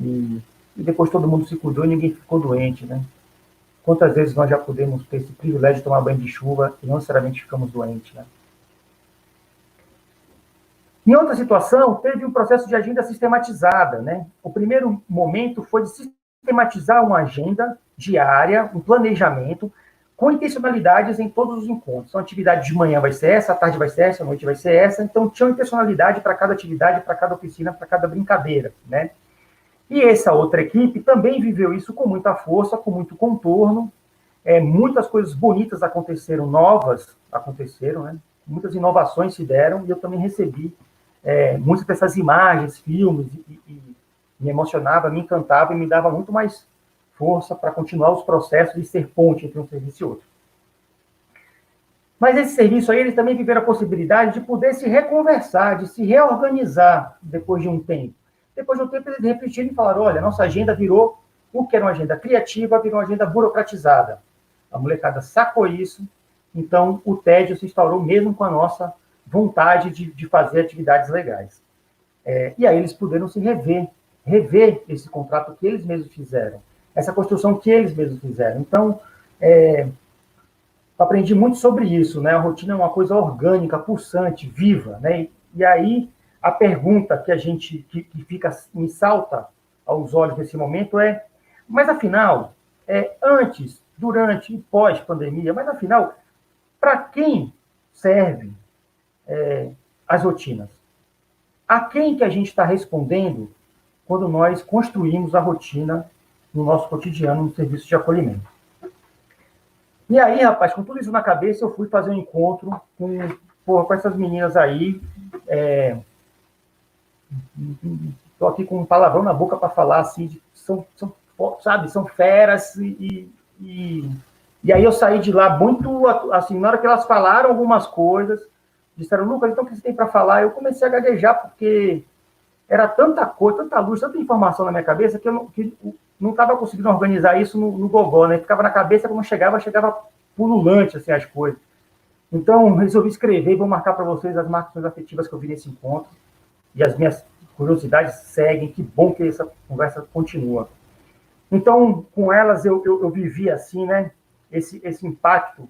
E depois todo mundo se cuidou e ninguém ficou doente, né? Quantas vezes nós já podemos ter esse privilégio de tomar banho de chuva e não necessariamente ficamos doentes, né? Em outra situação, teve um processo de agenda sistematizada, né? O primeiro momento foi de sistematizar uma agenda diária, um planejamento, com intencionalidades em todos os encontros. Então, a atividade de manhã vai ser essa, à tarde vai ser essa, à noite vai ser essa. Então, tinha uma intencionalidade para cada atividade, para cada oficina, para cada brincadeira, né? E essa outra equipe também viveu isso com muita força, com muito contorno. Muitas coisas bonitas aconteceram, novas aconteceram, né? Muitas inovações se deram, e eu também recebi muitas dessas imagens, filmes, e me emocionava, me encantava e me dava muito mais força para continuar os processos e ser ponte entre um serviço e outro. Mas esse serviço aí, eles também viveram a possibilidade de poder se reconversar, de se reorganizar depois de um tempo. Depois de um tempo, eles refletiram e falaram, olha, nossa agenda virou o que era uma agenda criativa, virou uma agenda burocratizada. A molecada sacou isso, então o tédio se instaurou mesmo com a nossa vontade de fazer atividades legais. E aí eles puderam se rever esse contrato que eles mesmos fizeram, essa construção que eles mesmos fizeram. Então, aprendi muito sobre isso, né? A rotina é uma coisa orgânica, pulsante, viva, né? E aí, a pergunta que me salta aos olhos nesse momento mas afinal, antes, durante e pós-pandemia, mas afinal, para quem serve as rotinas? A quem que a gente está respondendo quando nós construímos a rotina no nosso cotidiano, no serviço de acolhimento? E aí, rapaz, com tudo isso na cabeça, eu fui fazer um encontro com essas meninas aí. Estou aqui com um palavrão na boca para falar, assim, são feras, e aí eu saí de lá muito, assim, na hora que elas falaram algumas coisas, disseram, Lucas, então o que você tem para falar? Eu comecei a gaguejar, porque era tanta coisa, tanta luz, tanta informação na minha cabeça, que eu não estava conseguindo organizar isso no gogó, né? Ficava na cabeça, quando chegava pululante, assim, as coisas. Então, resolvi escrever, vou marcar para vocês as marcações afetivas que eu vi nesse encontro, e as minhas curiosidades seguem, que bom que essa conversa continua. Então, com elas, eu vivi, assim, né, esse impacto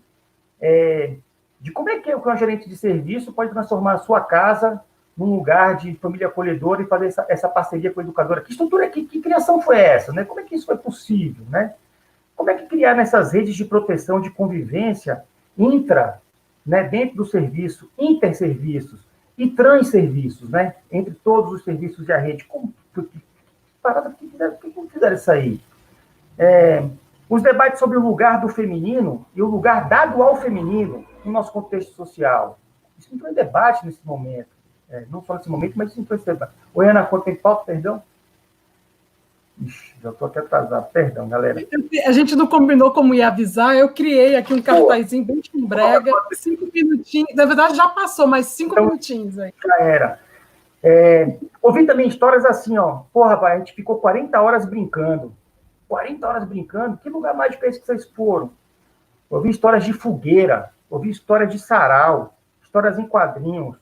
de como é que um gerente de serviço pode transformar a sua casa num lugar de família acolhedora e fazer essa parceria com a educadora. Que estrutura, que criação foi essa, né? Como é que isso foi possível, né? Como é que criar nessas redes de proteção, de convivência, né, dentro do serviço, interserviços e transserviços, né? Entre todos os serviços da rede. Por que fizeram isso aí? Os debates sobre o lugar do feminino e o lugar dado ao feminino no nosso contexto social. Isso entrou em debate nesse momento. Não só nesse momento, mas isso entrou em debate. Oi, Ana, quanto tem pauta, perdão? Ixi, já estou aqui atrasado. Perdão, galera. A gente não combinou como ia avisar. Eu criei aqui um cartazinho bem chumbrega. 5 minutinhos. Na verdade, já passou, mas 5 minutinhos aí. Já era. Ouvi também histórias assim, ó. Porra, rapaz, a gente ficou 40 horas brincando. 40 horas brincando? Que lugar mágico é esse que vocês foram? Ouvi histórias de fogueira. Ouvi histórias de sarau. Histórias em quadrinhos.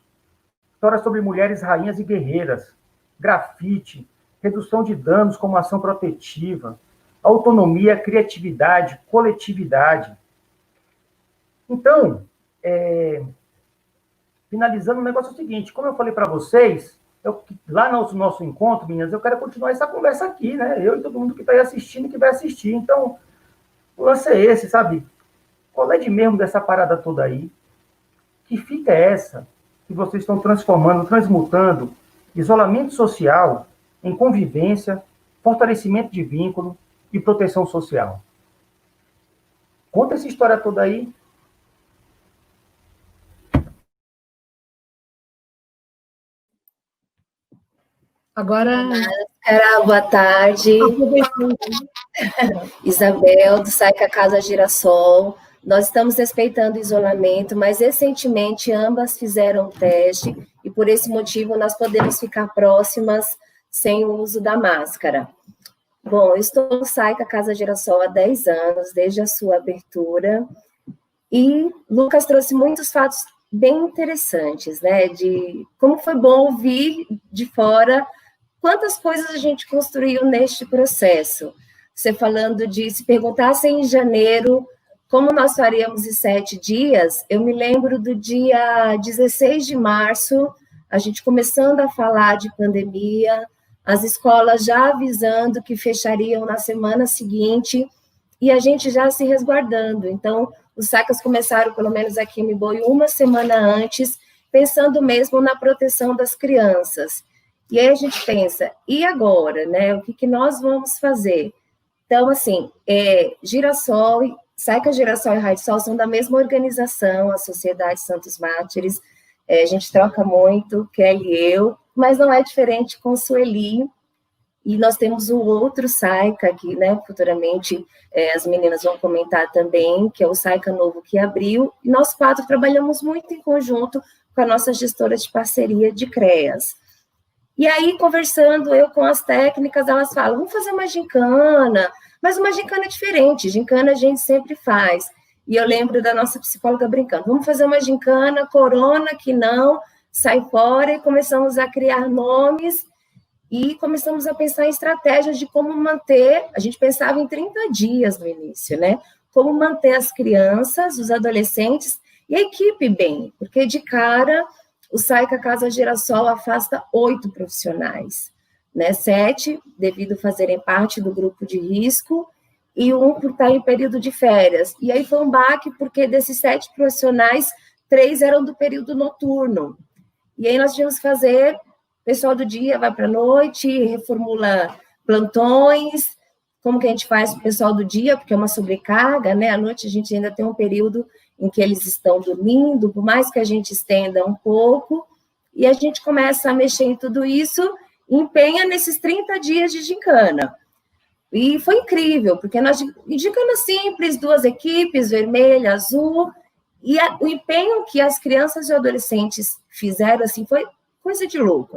Histórias sobre mulheres rainhas e guerreiras. Grafite. Redução de danos como ação protetiva, autonomia, criatividade, coletividade. Então, finalizando, o negócio é o seguinte, como eu falei para vocês, lá no nosso encontro, meninas, eu quero continuar essa conversa aqui, né? Eu e todo mundo que está aí assistindo, que vai assistir. Então, o lance é esse, sabe? qual é de mesmo dessa parada toda aí? Que fita é essa que vocês estão transformando, transmutando isolamento social em convivência, fortalecimento de vínculo e proteção social? Conta essa história toda aí. Agora... Máscara, boa tarde. Isabel, do Saica Casa Girassol. Nós estamos respeitando o isolamento, mas recentemente ambas fizeram o teste e por esse motivo nós podemos ficar próximas sem o uso da máscara. Bom, eu estou no Saica Casa Girassol há 10 anos, desde a sua abertura, e Lucas trouxe muitos fatos bem interessantes, né, de como foi bom ouvir de fora quantas coisas a gente construiu neste processo. Você falando de, se perguntassem em janeiro como nós faríamos em 7 dias, eu me lembro do dia 16 de março, a gente começando a falar de pandemia, as escolas já avisando que fechariam na semana seguinte, e a gente já se resguardando. Então, os SAICAs começaram, pelo menos aqui em Mboi, uma semana antes, pensando mesmo na proteção das crianças. E aí a gente pensa, e agora, né? O que nós vamos fazer? Então, assim, Girassol, Saica Girassol e Raio Sol são da mesma organização, a Sociedade Santos Mártires. A gente troca muito, Kelly e eu, mas não é diferente com Sueli. E nós temos o outro Saica, que, né, futuramente as meninas vão comentar também, que é o Saica novo que abriu. E nós 4 trabalhamos muito em conjunto com a nossa gestora de parceria de CREAS. E aí, conversando eu com as técnicas, elas falam, vamos fazer uma gincana, mas uma gincana diferente, gincana a gente sempre faz. E eu lembro da nossa psicóloga brincando, vamos fazer uma gincana, corona, que não, sai fora, e começamos a criar nomes, e começamos a pensar em estratégias de como manter, a gente pensava em 30 dias no início, né? Como manter as crianças, os adolescentes e a equipe bem, porque de cara o Saica Casa Girassol afasta 8 profissionais, né? 7 devido a fazerem parte do grupo de risco e 1 por estar em período de férias. E aí foi um baque porque desses 7 profissionais, 3 eram do período noturno. E aí nós tínhamos que fazer, o pessoal do dia vai para a noite, reformula plantões, como que a gente faz para o pessoal do dia, porque é uma sobrecarga, né? À noite a gente ainda tem um período em que eles estão dormindo, por mais que a gente estenda um pouco, e a gente começa a mexer em tudo isso, e empenha nesses 30 dias de gincana. E foi incrível, porque nós, gincana simples, 2 equipes, vermelha, azul, e o empenho que as crianças e adolescentes fizeram, assim, foi coisa de louco,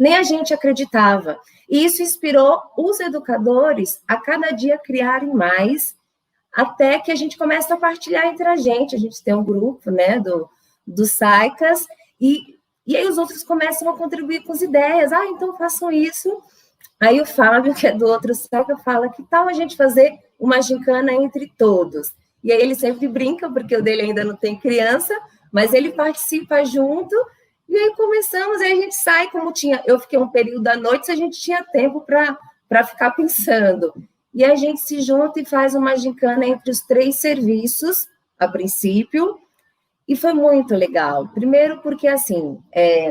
nem a gente acreditava. E isso inspirou os educadores a cada dia criarem mais, até que a gente começa a partilhar entre a gente tem um grupo, né, dos Saicas, e aí os outros começam a contribuir com as ideias, então façam isso. Aí o Fábio, que é do outro Saica, fala, que tal a gente fazer uma gincana entre todos? E aí ele sempre brinca, porque o dele ainda não tem criança, mas ele participa junto, e aí começamos, aí a gente sai, eu fiquei um período à noite, a gente tinha tempo para ficar pensando. E a gente se junta e faz uma gincana entre os 3 serviços, a princípio, e foi muito legal. Primeiro porque, assim,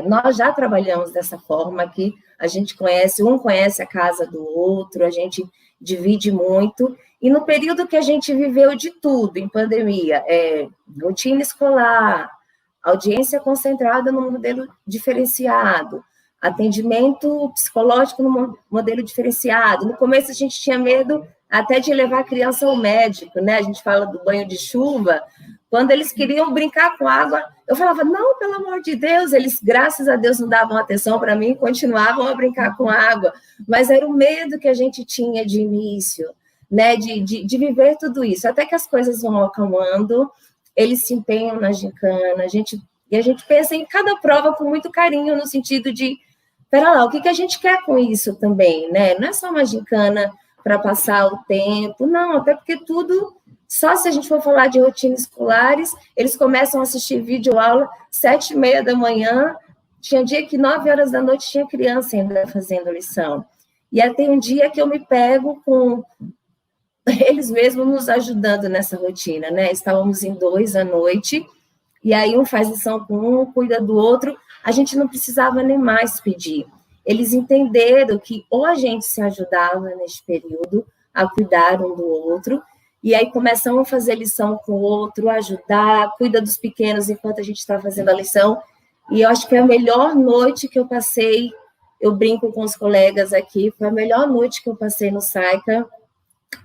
nós já trabalhamos dessa forma aqui, a gente um conhece a casa do outro, a gente divide muito, e no período que a gente viveu de tudo, em pandemia, rotina escolar, audiência concentrada no modelo diferenciado, atendimento psicológico no modelo diferenciado. No começo a gente tinha medo até de levar a criança ao médico, né? A gente fala do banho de chuva. Quando eles queriam brincar com água, eu falava, não, pelo amor de Deus, eles, graças a Deus, não davam atenção para mim, continuavam a brincar com água. Mas era o medo que a gente tinha de início, né? De viver tudo isso. Até que as coisas vão acalmando, eles se empenham na gincana, e a gente pensa em cada prova com muito carinho, no sentido de, pera lá, o que a gente quer com isso também, né? Não é só uma gincana para passar o tempo, não, até porque tudo, só se a gente for falar de rotinas escolares, eles começam a assistir videoaula 7h30 da manhã, tinha dia que 9 horas da noite tinha criança ainda fazendo lição. E aí tem um dia que eu me pego com eles mesmos nos ajudando nessa rotina, né? Estávamos em 2 à noite, e aí um faz lição com um, cuida do outro, a gente não precisava nem mais pedir. Eles entenderam que ou a gente se ajudava nesse período a cuidar um do outro, e aí começam a fazer lição com o outro, ajudar, cuida dos pequenos enquanto a gente está fazendo a lição, e eu acho que é a melhor noite que eu passei, eu brinco com os colegas aqui, foi a melhor noite que eu passei no SAICA,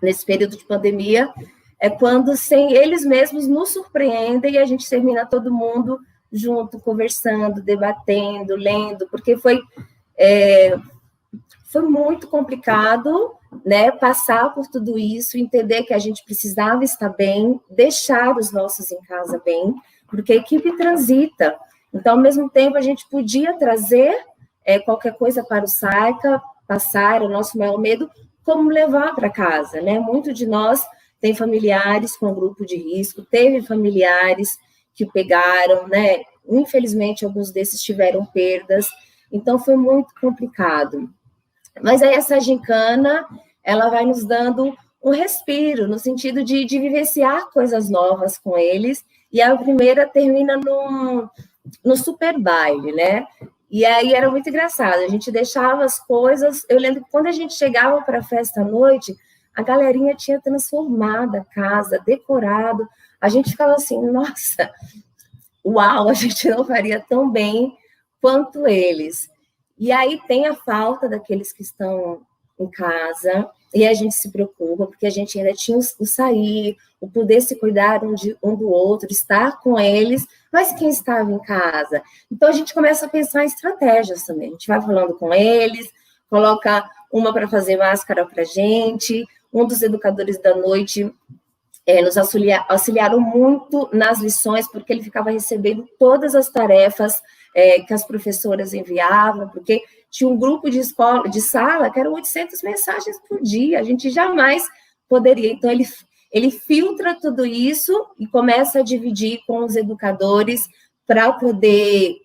nesse período de pandemia, é quando sem eles mesmos nos surpreendem e a gente termina todo mundo junto, conversando, debatendo, lendo, porque foi muito complicado, né, passar por tudo isso, entender que a gente precisava estar bem, deixar os nossos em casa bem, porque a equipe transita. Então, ao mesmo tempo, a gente podia trazer qualquer coisa para o SAICA, passar o nosso maior medo, como levar para casa, né? Muito de nós tem familiares com grupo de risco, teve familiares que pegaram, né? Infelizmente, alguns desses tiveram perdas, então foi muito complicado. Mas aí essa gincana, ela vai nos dando um respiro, no sentido de vivenciar coisas novas com eles, e a primeira termina no super baile, né? E aí era muito engraçado, a gente deixava as coisas, eu lembro que quando a gente chegava para a festa à noite, a galerinha tinha transformado a casa, decorado, a gente ficava assim, nossa, uau, a gente não faria tão bem quanto eles. E aí tem a falta daqueles que estão em casa, e a gente se preocupa, porque a gente ainda tinha o sair, o poder se cuidar um do outro, estar com eles, mas quem estava em casa? Então, a gente começa a pensar em estratégias também. A gente vai falando com eles, coloca uma para fazer máscara para a gente. Um dos educadores da noite nos auxiliaram muito nas lições, porque ele ficava recebendo todas as tarefas que as professoras enviavam, porque tinha um grupo de sala que eram 800 mensagens por dia. A gente jamais poderia. Então, ele filtra tudo isso e começa a dividir com os educadores para poder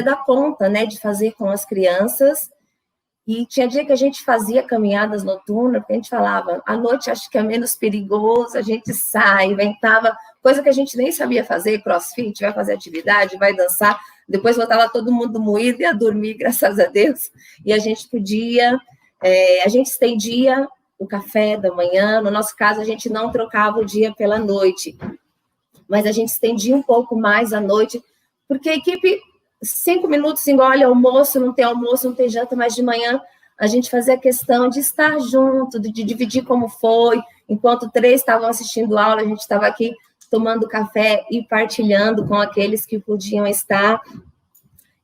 dar conta, né, de fazer com as crianças. E tinha dia que a gente fazia caminhadas noturnas, porque a gente falava, à noite acho que é menos perigoso, a gente sai, inventava coisa que a gente nem sabia fazer, crossfit, vai fazer atividade, vai dançar, depois voltava todo mundo moído e ia dormir, graças a Deus, e a gente podia, a gente estendia o café da manhã, no nosso caso, a gente não trocava o dia pela noite, mas a gente estendia um pouco mais a noite, porque a equipe, 5 minutos engole almoço, não tem janta, mas de manhã a gente fazia questão de estar junto, de dividir como foi, enquanto 3 estavam assistindo aula, a gente estava aqui tomando café e partilhando com aqueles que podiam estar,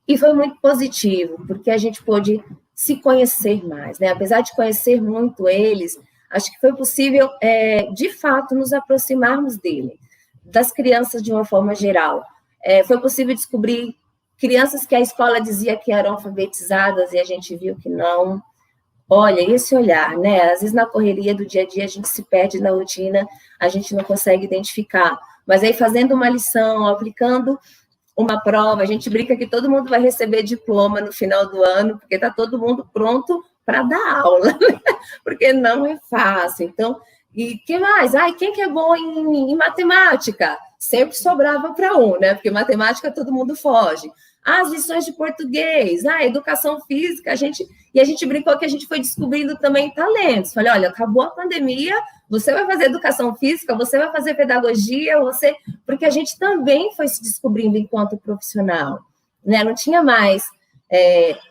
e foi muito positivo, porque a gente pôde se conhecer mais, né? Apesar de conhecer muito eles, acho que foi possível, de fato, nos aproximarmos das crianças de uma forma geral. Foi possível descobrir crianças que a escola dizia que eram alfabetizadas e a gente viu que não. Olha, esse olhar, né? Às vezes na correria do dia a dia a gente se perde na rotina, a gente não consegue identificar. Mas aí fazendo uma lição, aplicando uma prova, a gente brinca que todo mundo vai receber diploma no final do ano, porque está todo mundo pronto para dar aula, né? Porque não é fácil. Então, e que mais? Quem que é bom em matemática? Sempre sobrava para um, né? Porque matemática todo mundo foge. As lições de português, educação física, a gente brincou que a gente foi descobrindo também talentos. Falei, olha, acabou a pandemia, você vai fazer educação física, você vai fazer pedagogia, porque a gente também foi se descobrindo enquanto profissional, né? Não tinha mais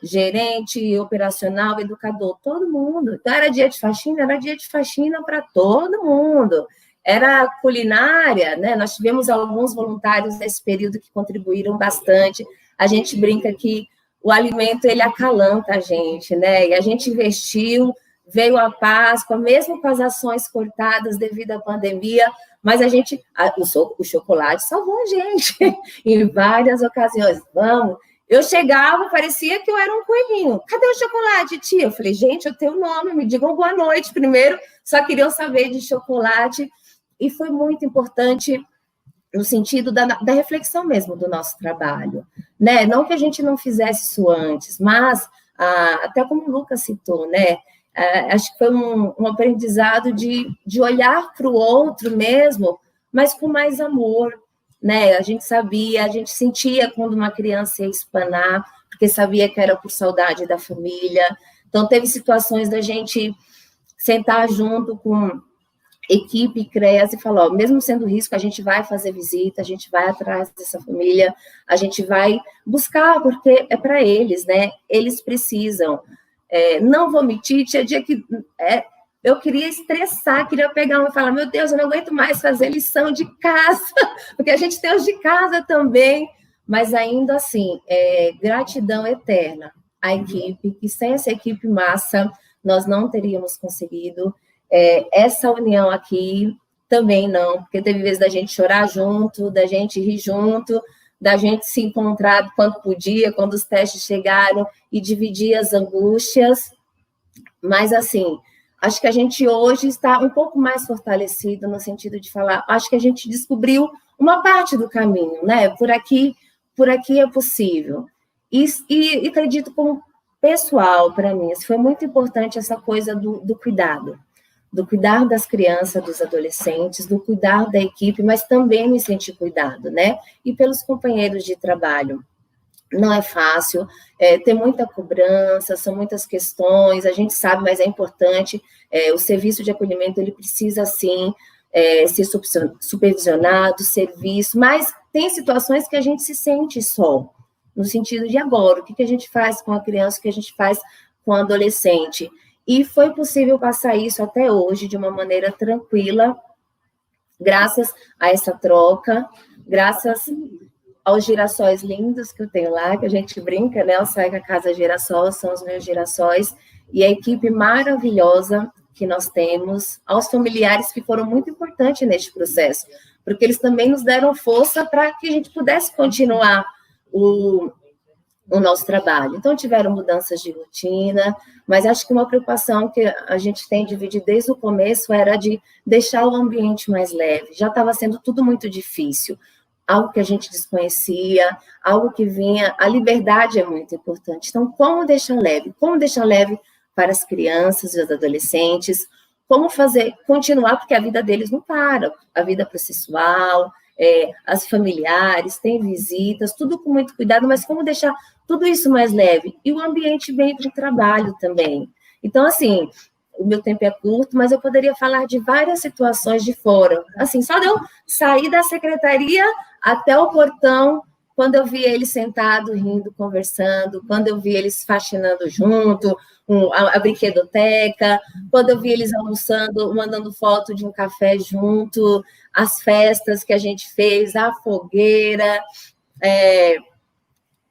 gerente, operacional, educador, todo mundo. Então, era dia de faxina para todo mundo. Era culinária, né? Nós tivemos alguns voluntários nesse período que contribuíram bastante. A gente brinca que o alimento, ele acalanta a gente, né? E a gente investiu, veio a Páscoa, mesmo com as ações cortadas devido à pandemia, mas o chocolate salvou a gente em várias ocasiões. Vamos. Eu chegava, parecia que eu era um coelhinho. Cadê o chocolate, tia? Eu falei, gente, eu tenho o nome, me digam boa noite primeiro. Só queriam saber de chocolate. E foi muito importante no sentido da reflexão mesmo do nosso trabalho, né? Não que a gente não fizesse isso antes, mas, até como o Lucas citou, né? acho que foi um aprendizado de olhar para o outro mesmo, mas com mais amor, né? A gente sentia quando uma criança ia espanar, porque sabia que era por saudade da família. Então, teve situações da gente sentar junto com equipe CREAS e falar, mesmo sendo risco, a gente vai fazer visita, a gente vai atrás dessa família, a gente vai buscar, porque é para eles, né? Eles precisam. Não vou mentir, tinha dia que eu queria estressar, queria pegar e falar, meu Deus, eu não aguento mais fazer lição de casa, porque a gente tem os de casa também, mas ainda assim, gratidão eterna à equipe, que sem essa equipe massa, nós não teríamos conseguido. Essa união aqui também não, porque teve vezes da gente chorar junto, da gente rir junto, da gente se encontrar quando podia, quando os testes chegaram, e dividir as angústias, mas assim, acho que a gente hoje está um pouco mais fortalecido no sentido de falar, acho que a gente descobriu uma parte do caminho, né? Por aqui é possível. E acredito como pessoal, para mim, foi muito importante essa coisa do cuidado das crianças, dos adolescentes, do cuidar da equipe, mas também me sentir cuidado, né? E pelos companheiros de trabalho. Não é fácil, tem muita cobrança, são muitas questões, a gente sabe, mas é importante, o serviço de acolhimento, ele precisa, sim, ser supervisionado, ser visto, mas tem situações que a gente se sente só, no sentido de agora, o que a gente faz com a criança, o que a gente faz com o adolescente, e foi possível passar isso até hoje de uma maneira tranquila, graças a essa troca, graças aos girassóis lindos que eu tenho lá, que a gente brinca, né? Eu saio com a Casa Girassol, são os meus girassóis, e a equipe maravilhosa que nós temos, aos familiares que foram muito importantes neste processo, porque eles também nos deram força para que a gente pudesse continuar o nosso trabalho. Então, tiveram mudanças de rotina, mas acho que uma preocupação que a gente tem dividido desde o começo era de deixar o ambiente mais leve. Já estava sendo tudo muito difícil, algo que a gente desconhecia, algo que vinha... A liberdade é muito importante. Então, como deixar leve? Como deixar leve para as crianças e os adolescentes? Como fazer, continuar, porque a vida deles não para, a vida processual, as familiares, tem visitas, tudo com muito cuidado, mas como deixar tudo isso mais leve? E o ambiente bem para o trabalho também. Então, assim, o meu tempo é curto, mas eu poderia falar de várias situações de fora. Assim, só de eu sair da secretaria até o portão, quando eu vi eles sentados, rindo, conversando, quando eu vi eles faxinando junto, a brinquedoteca, quando eu vi eles almoçando, mandando foto de um café junto, as festas que a gente fez, a fogueira.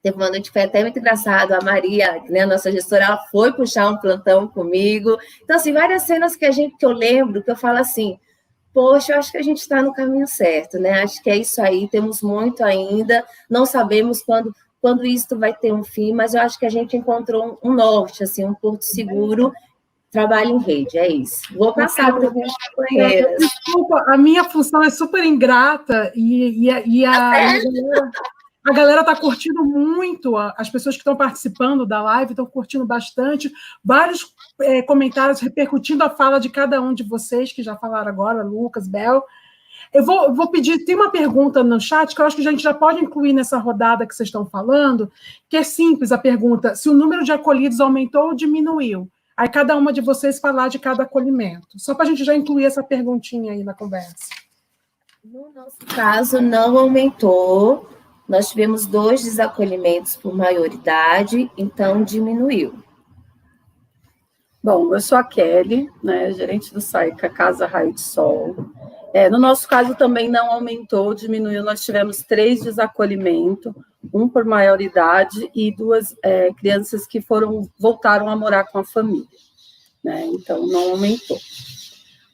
Teve uma noite que foi até muito engraçado, a Maria, né, a nossa gestora, ela foi puxar um plantão comigo. Então, assim, várias cenas que eu lembro, que eu falo assim, poxa, eu acho que a gente está no caminho certo, né? Acho que é isso aí, temos muito ainda, não sabemos quando isso vai ter um fim, mas eu acho que a gente encontrou um norte, assim, um porto seguro, trabalho em rede, é isso. Vou passar para as minhas companheiras. Desculpa, a minha função é super ingrata e a galera está curtindo muito, as pessoas que estão participando da live estão curtindo bastante, vários comentários repercutindo a fala de cada um de vocês, que já falaram agora, Lucas, Bel. Eu vou pedir, tem uma pergunta no chat que eu acho que a gente já pode incluir nessa rodada que vocês estão falando, que é simples a pergunta, se o número de acolhidos aumentou ou diminuiu? Aí cada uma de vocês falar de cada acolhimento, só para a gente já incluir essa perguntinha aí na conversa. No nosso caso, não aumentou. Nós tivemos 2 desacolhimentos por maioridade, então diminuiu. Bom, eu sou a Kelly, né, gerente do SAICA Casa Raio de Sol. No nosso caso também não aumentou, diminuiu. Nós tivemos 3 desacolhimentos, um por maioridade e 2 crianças que voltaram a morar com a família, né? Então não aumentou.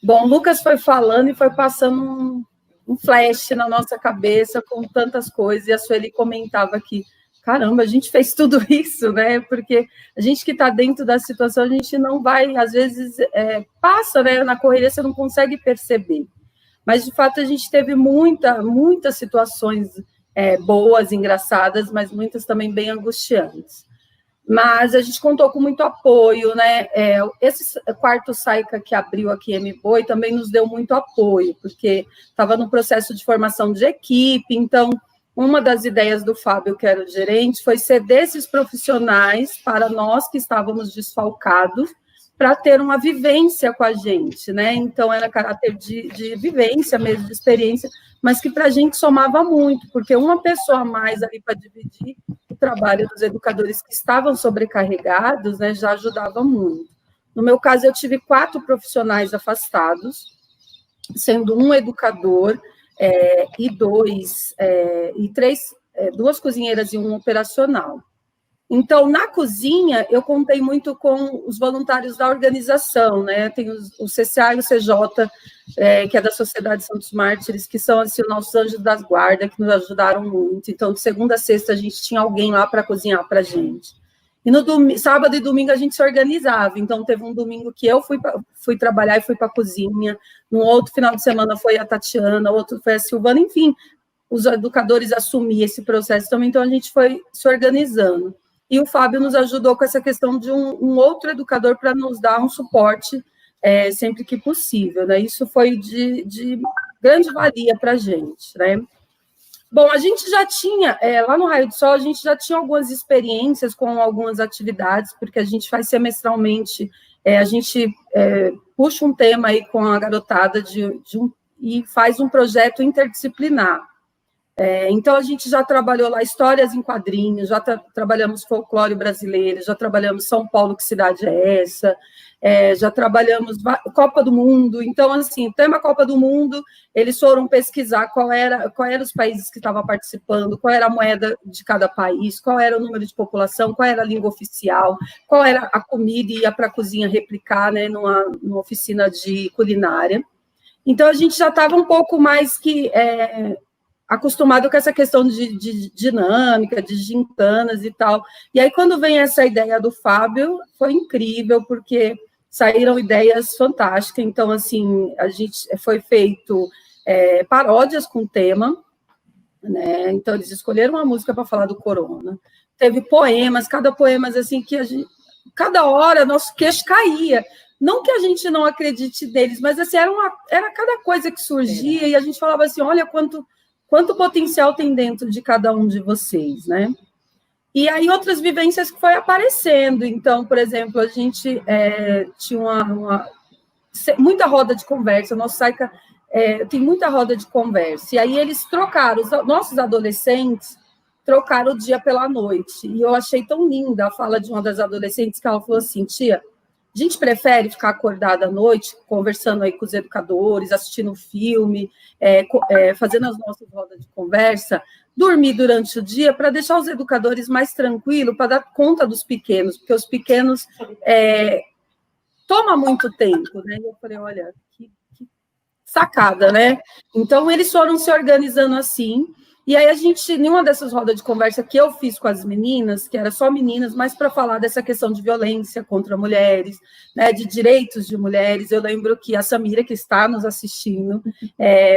Bom, o Lucas foi falando e foi passando um flash na nossa cabeça com tantas coisas, e a Sueli comentava que, caramba, a gente fez tudo isso, né? Porque a gente que está dentro da situação, a gente não vai, às vezes, passa, né? Na correria você não consegue perceber. Mas, de fato, a gente teve muitas situações boas, engraçadas, mas muitas também bem angustiantes. Mas a gente contou com muito apoio, né? Esse quarto SAICA que abriu aqui em MBoi também nos deu muito apoio, porque estava no processo de formação de equipe, então uma das ideias do Fábio, que era o gerente, foi ceder esses profissionais para nós que estávamos desfalcados, para ter uma vivência com a gente, né? Então, era caráter de vivência mesmo, de experiência, mas que para a gente somava muito, porque uma pessoa a mais ali para dividir o trabalho dos educadores que estavam sobrecarregados, né, já ajudava muito. No meu caso, eu tive 4 profissionais afastados, sendo um educador e 2 cozinheiras e um operacional. Então, na cozinha, eu contei muito com os voluntários da organização, né? Tem o CCA e o CJ, que é da Sociedade Santos Mártires, que são, assim, os nossos anjos das guardas, que nos ajudaram muito. Então, de segunda a sexta, a gente tinha alguém lá para cozinhar para a gente. E no sábado e domingo, a gente se organizava. Então, teve um domingo que eu fui trabalhar e fui para a cozinha. No outro final de semana foi a Tatiana, outro foi a Silvana. Enfim, os educadores assumiam esse processo também. Então, a gente foi se organizando. E o Fábio nos ajudou com essa questão de um outro educador para nos dar um suporte sempre que possível, né? Isso foi de grande valia para a gente, né? Bom, a gente já tinha, lá no Raio do Sol, a gente já tinha algumas experiências com algumas atividades, porque a gente faz semestralmente, a gente puxa um tema aí com a garotada e faz um projeto interdisciplinar. Então, a gente já trabalhou lá histórias em quadrinhos, já trabalhamos folclore brasileiro, já trabalhamos São Paulo, que cidade é essa, já trabalhamos Copa do Mundo. Então, assim, tema Copa do Mundo, eles foram pesquisar qual eram os países que estavam participando, qual era a moeda de cada país, qual era o número de população, qual era a língua oficial, qual era a comida, e ia para a cozinha replicar, né, numa oficina de culinária. Então, a gente já estava um pouco mais que acostumado com essa questão de dinâmica, de gincanas e tal. E aí, quando vem essa ideia do Fábio, foi incrível, porque saíram ideias fantásticas. Então, assim, a gente foi feito paródias com tema, né? Então, eles escolheram uma música para falar do corona. Teve poemas, cada poema, assim, que cada hora nosso queixo caía. Não que a gente não acredite neles, mas, assim, era cada coisa que surgia, e a gente falava assim, olha quanto potencial tem dentro de cada um de vocês, né? E aí outras vivências que foi aparecendo. Então, por exemplo, a gente tinha muita roda de conversa, nosso SAICA tem muita roda de conversa, e aí eles trocaram, os nossos adolescentes trocaram o dia pela noite, e eu achei tão linda a fala de uma das adolescentes, que ela falou assim, tia, a gente prefere ficar acordada à noite, conversando aí com os educadores, assistindo filme, fazendo as nossas rodas de conversa, dormir durante o dia para deixar os educadores mais tranquilos, para dar conta dos pequenos, porque os pequenos tomam muito tempo, né? E eu falei, olha, que sacada, né? Então, eles foram se organizando assim. E aí, em uma dessas rodas de conversa que eu fiz com as meninas, que era só meninas, mas para falar dessa questão de violência contra mulheres, né, de direitos de mulheres, eu lembro que a Samira, que está nos assistindo,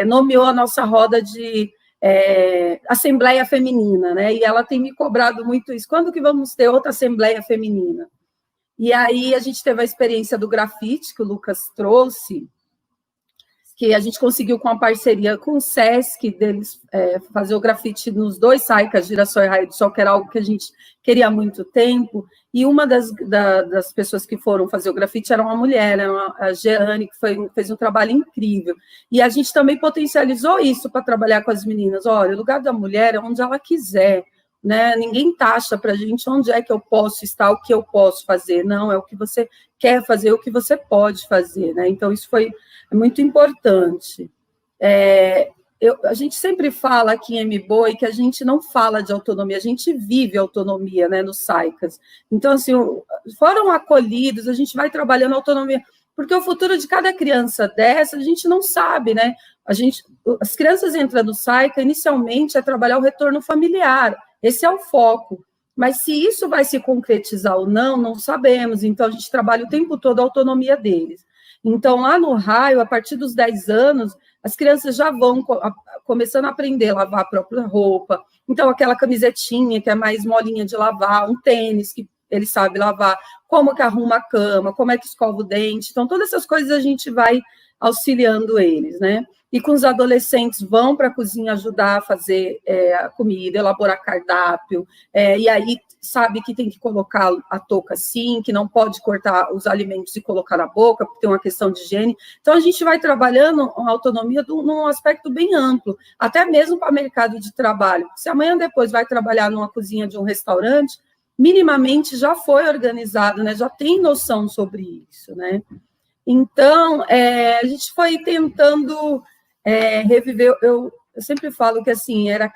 nomeou a nossa roda de Assembleia Feminina, né, e ela tem me cobrado muito isso. Quando que vamos ter outra Assembleia Feminina? E aí, a gente teve a experiência do grafite, que o Lucas trouxe, que a gente conseguiu com a parceria com o SESC, deles fazer o grafite nos 2 SAICAs, Girassol e Raio do Sol, que era algo que a gente queria há muito tempo, e uma das pessoas que foram fazer o grafite era uma mulher, a Jeane, que fez um trabalho incrível, e a gente também potencializou isso para trabalhar com as meninas, olha, o lugar da mulher é onde ela quiser, né? Ninguém taxa para a gente onde é que eu posso estar, o que eu posso fazer, não, é o que você quer fazer, o que você pode fazer, né? Então, isso foi muito importante. A gente sempre fala aqui em MBoi que a gente não fala de autonomia, a gente vive autonomia, né, nos SAICAs. Então, assim, foram acolhidos, a gente vai trabalhando autonomia, porque o futuro de cada criança dessa, a gente não sabe, né? As crianças entram no SAICA, inicialmente, trabalhar o retorno familiar, esse é o foco. Mas se isso vai se concretizar ou não, não sabemos. Então, a gente trabalha o tempo todo a autonomia deles. Então, lá no Raio, a partir dos 10 anos, as crianças já vão começando a aprender a lavar a própria roupa. Então, aquela camisetinha que é mais molinha de lavar, um tênis, que ele sabe lavar, como que arruma a cama, como é que escova o dente. Então, todas essas coisas a gente vai auxiliando eles, né? E com os adolescentes vão para a cozinha ajudar a fazer a comida, elaborar cardápio, e aí sabe que tem que colocar a touca assim, que não pode cortar os alimentos e colocar na boca, porque tem uma questão de higiene. Então, a gente vai trabalhando a autonomia num aspecto bem amplo, até mesmo para o mercado de trabalho. Se amanhã depois vai trabalhar numa cozinha de um restaurante, minimamente já foi organizado, né? Já tem noção sobre isso, né? Então, a gente foi tentando reviver. Eu sempre falo que assim era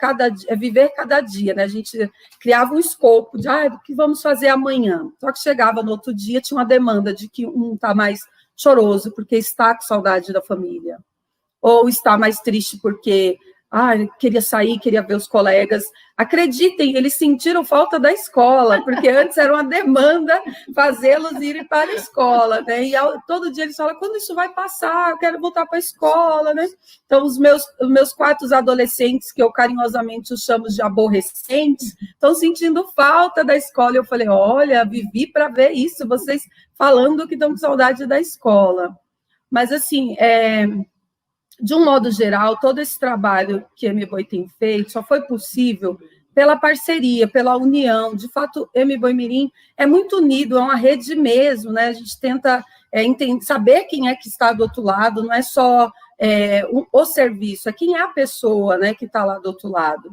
viver cada dia, né? A gente criava um escopo de o que vamos fazer amanhã. Só que chegava no outro dia, tinha uma demanda de que um está mais choroso porque está com saudade da família, ou está mais triste porque queria sair, queria ver os colegas. Acreditem, eles sentiram falta da escola, porque antes era uma demanda fazê-los irem para a escola, né? E todo dia eles falam, quando isso vai passar? Eu quero voltar para a escola, né? Então, os meus 4 adolescentes, que eu carinhosamente os chamo de aborrecentes, estão sentindo falta da escola. Eu falei, olha, vivi para ver isso, vocês falando que estão com saudade da escola. Mas, assim, de um modo geral, todo esse trabalho que a MBoi tem feito só foi possível pela parceria, pela união. De fato, MBoi Mirim é muito unido, é uma rede mesmo, né? A gente tenta saber quem é que está do outro lado, não é só o serviço, é quem é a pessoa, né, que está lá do outro lado.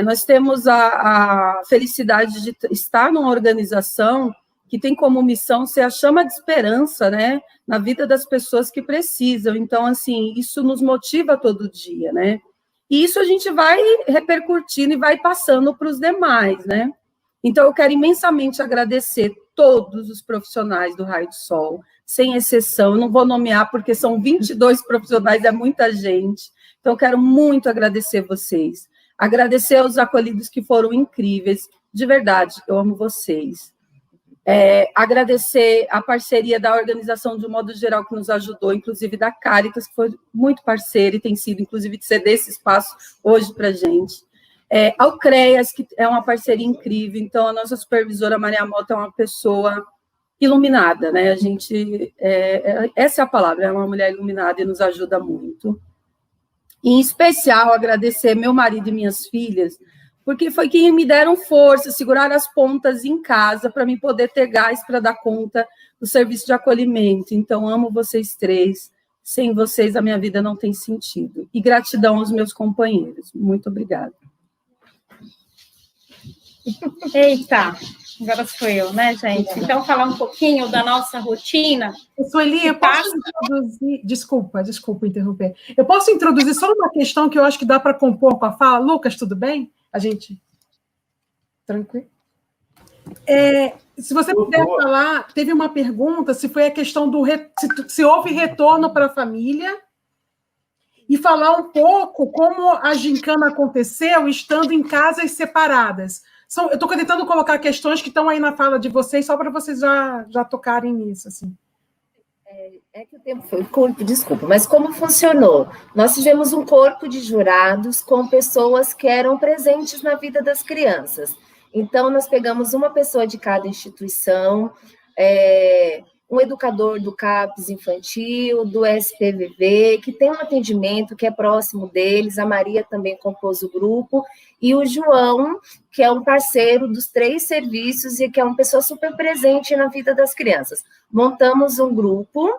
Nós temos a felicidade de estar numa organização que tem como missão ser a chama de esperança, né, na vida das pessoas que precisam. Então, assim, isso nos motiva todo dia, né? E isso a gente vai repercutindo e vai passando para os demais, né? Então, eu quero imensamente agradecer todos os profissionais do Raio de Sol, sem exceção. Eu não vou nomear porque são 22 profissionais, é muita gente. Então, eu quero muito agradecer vocês. Agradecer aos acolhidos que foram incríveis. De verdade, eu amo vocês. Agradecer a parceria da organização de um modo geral que nos ajudou, inclusive da Caritas, que foi muito parceira e tem sido, inclusive, de ceder esse espaço hoje para a gente. Ao CREAS, que é uma parceria incrível. Então, a nossa supervisora Maria Mota é uma pessoa iluminada, né? A gente, essa é a palavra, é uma mulher iluminada e nos ajuda muito. E, em especial, agradecer meu marido e minhas filhas, porque foi quem me deram força, segurar as pontas em casa para mim poder ter gás para dar conta do serviço de acolhimento. Então, amo vocês 3. Sem vocês, a minha vida não tem sentido. E gratidão aos meus companheiros. Muito obrigada. Eita, agora sou eu, né, gente? Então, falar um pouquinho da nossa rotina. Sueli, eu posso introduzir... Desculpa interromper. Eu posso introduzir só uma questão que eu acho que dá para compor com a fala? Lucas, tudo bem? A gente... Tranquilo? Se você puder falar, teve uma pergunta se foi a questão do... Se houve retorno para a família e falar um pouco como a gincana aconteceu estando em casas separadas. Eu estou tentando colocar questões que estão aí na fala de vocês, só para vocês já tocarem nisso, assim. Que o tempo foi curto, desculpa, mas como funcionou? Nós tivemos um corpo de jurados com pessoas que eram presentes na vida das crianças. Então, nós pegamos uma pessoa de cada instituição, um educador do CAPES infantil, do SPVV, que tem um atendimento que é próximo deles, a Maria também compôs o grupo, e o João, que é um parceiro dos 3 serviços e que é uma pessoa super presente na vida das crianças. Montamos um grupo,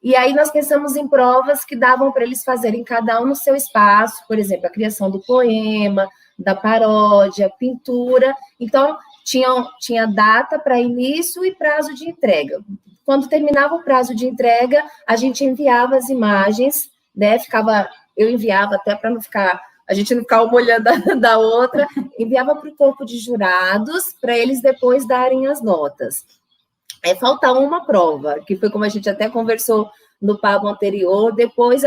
e aí nós pensamos em provas que davam para eles fazerem cada um no seu espaço, por exemplo, a criação do poema, da paródia, pintura. Então, tinha data para início e prazo de entrega. Quando terminava o prazo de entrega, a gente enviava as imagens, né? Eu enviava até para a gente não ficar uma olhando da outra, enviava para o corpo de jurados, para eles depois darem as notas. Falta uma prova, que foi como a gente até conversou no papo anterior, depois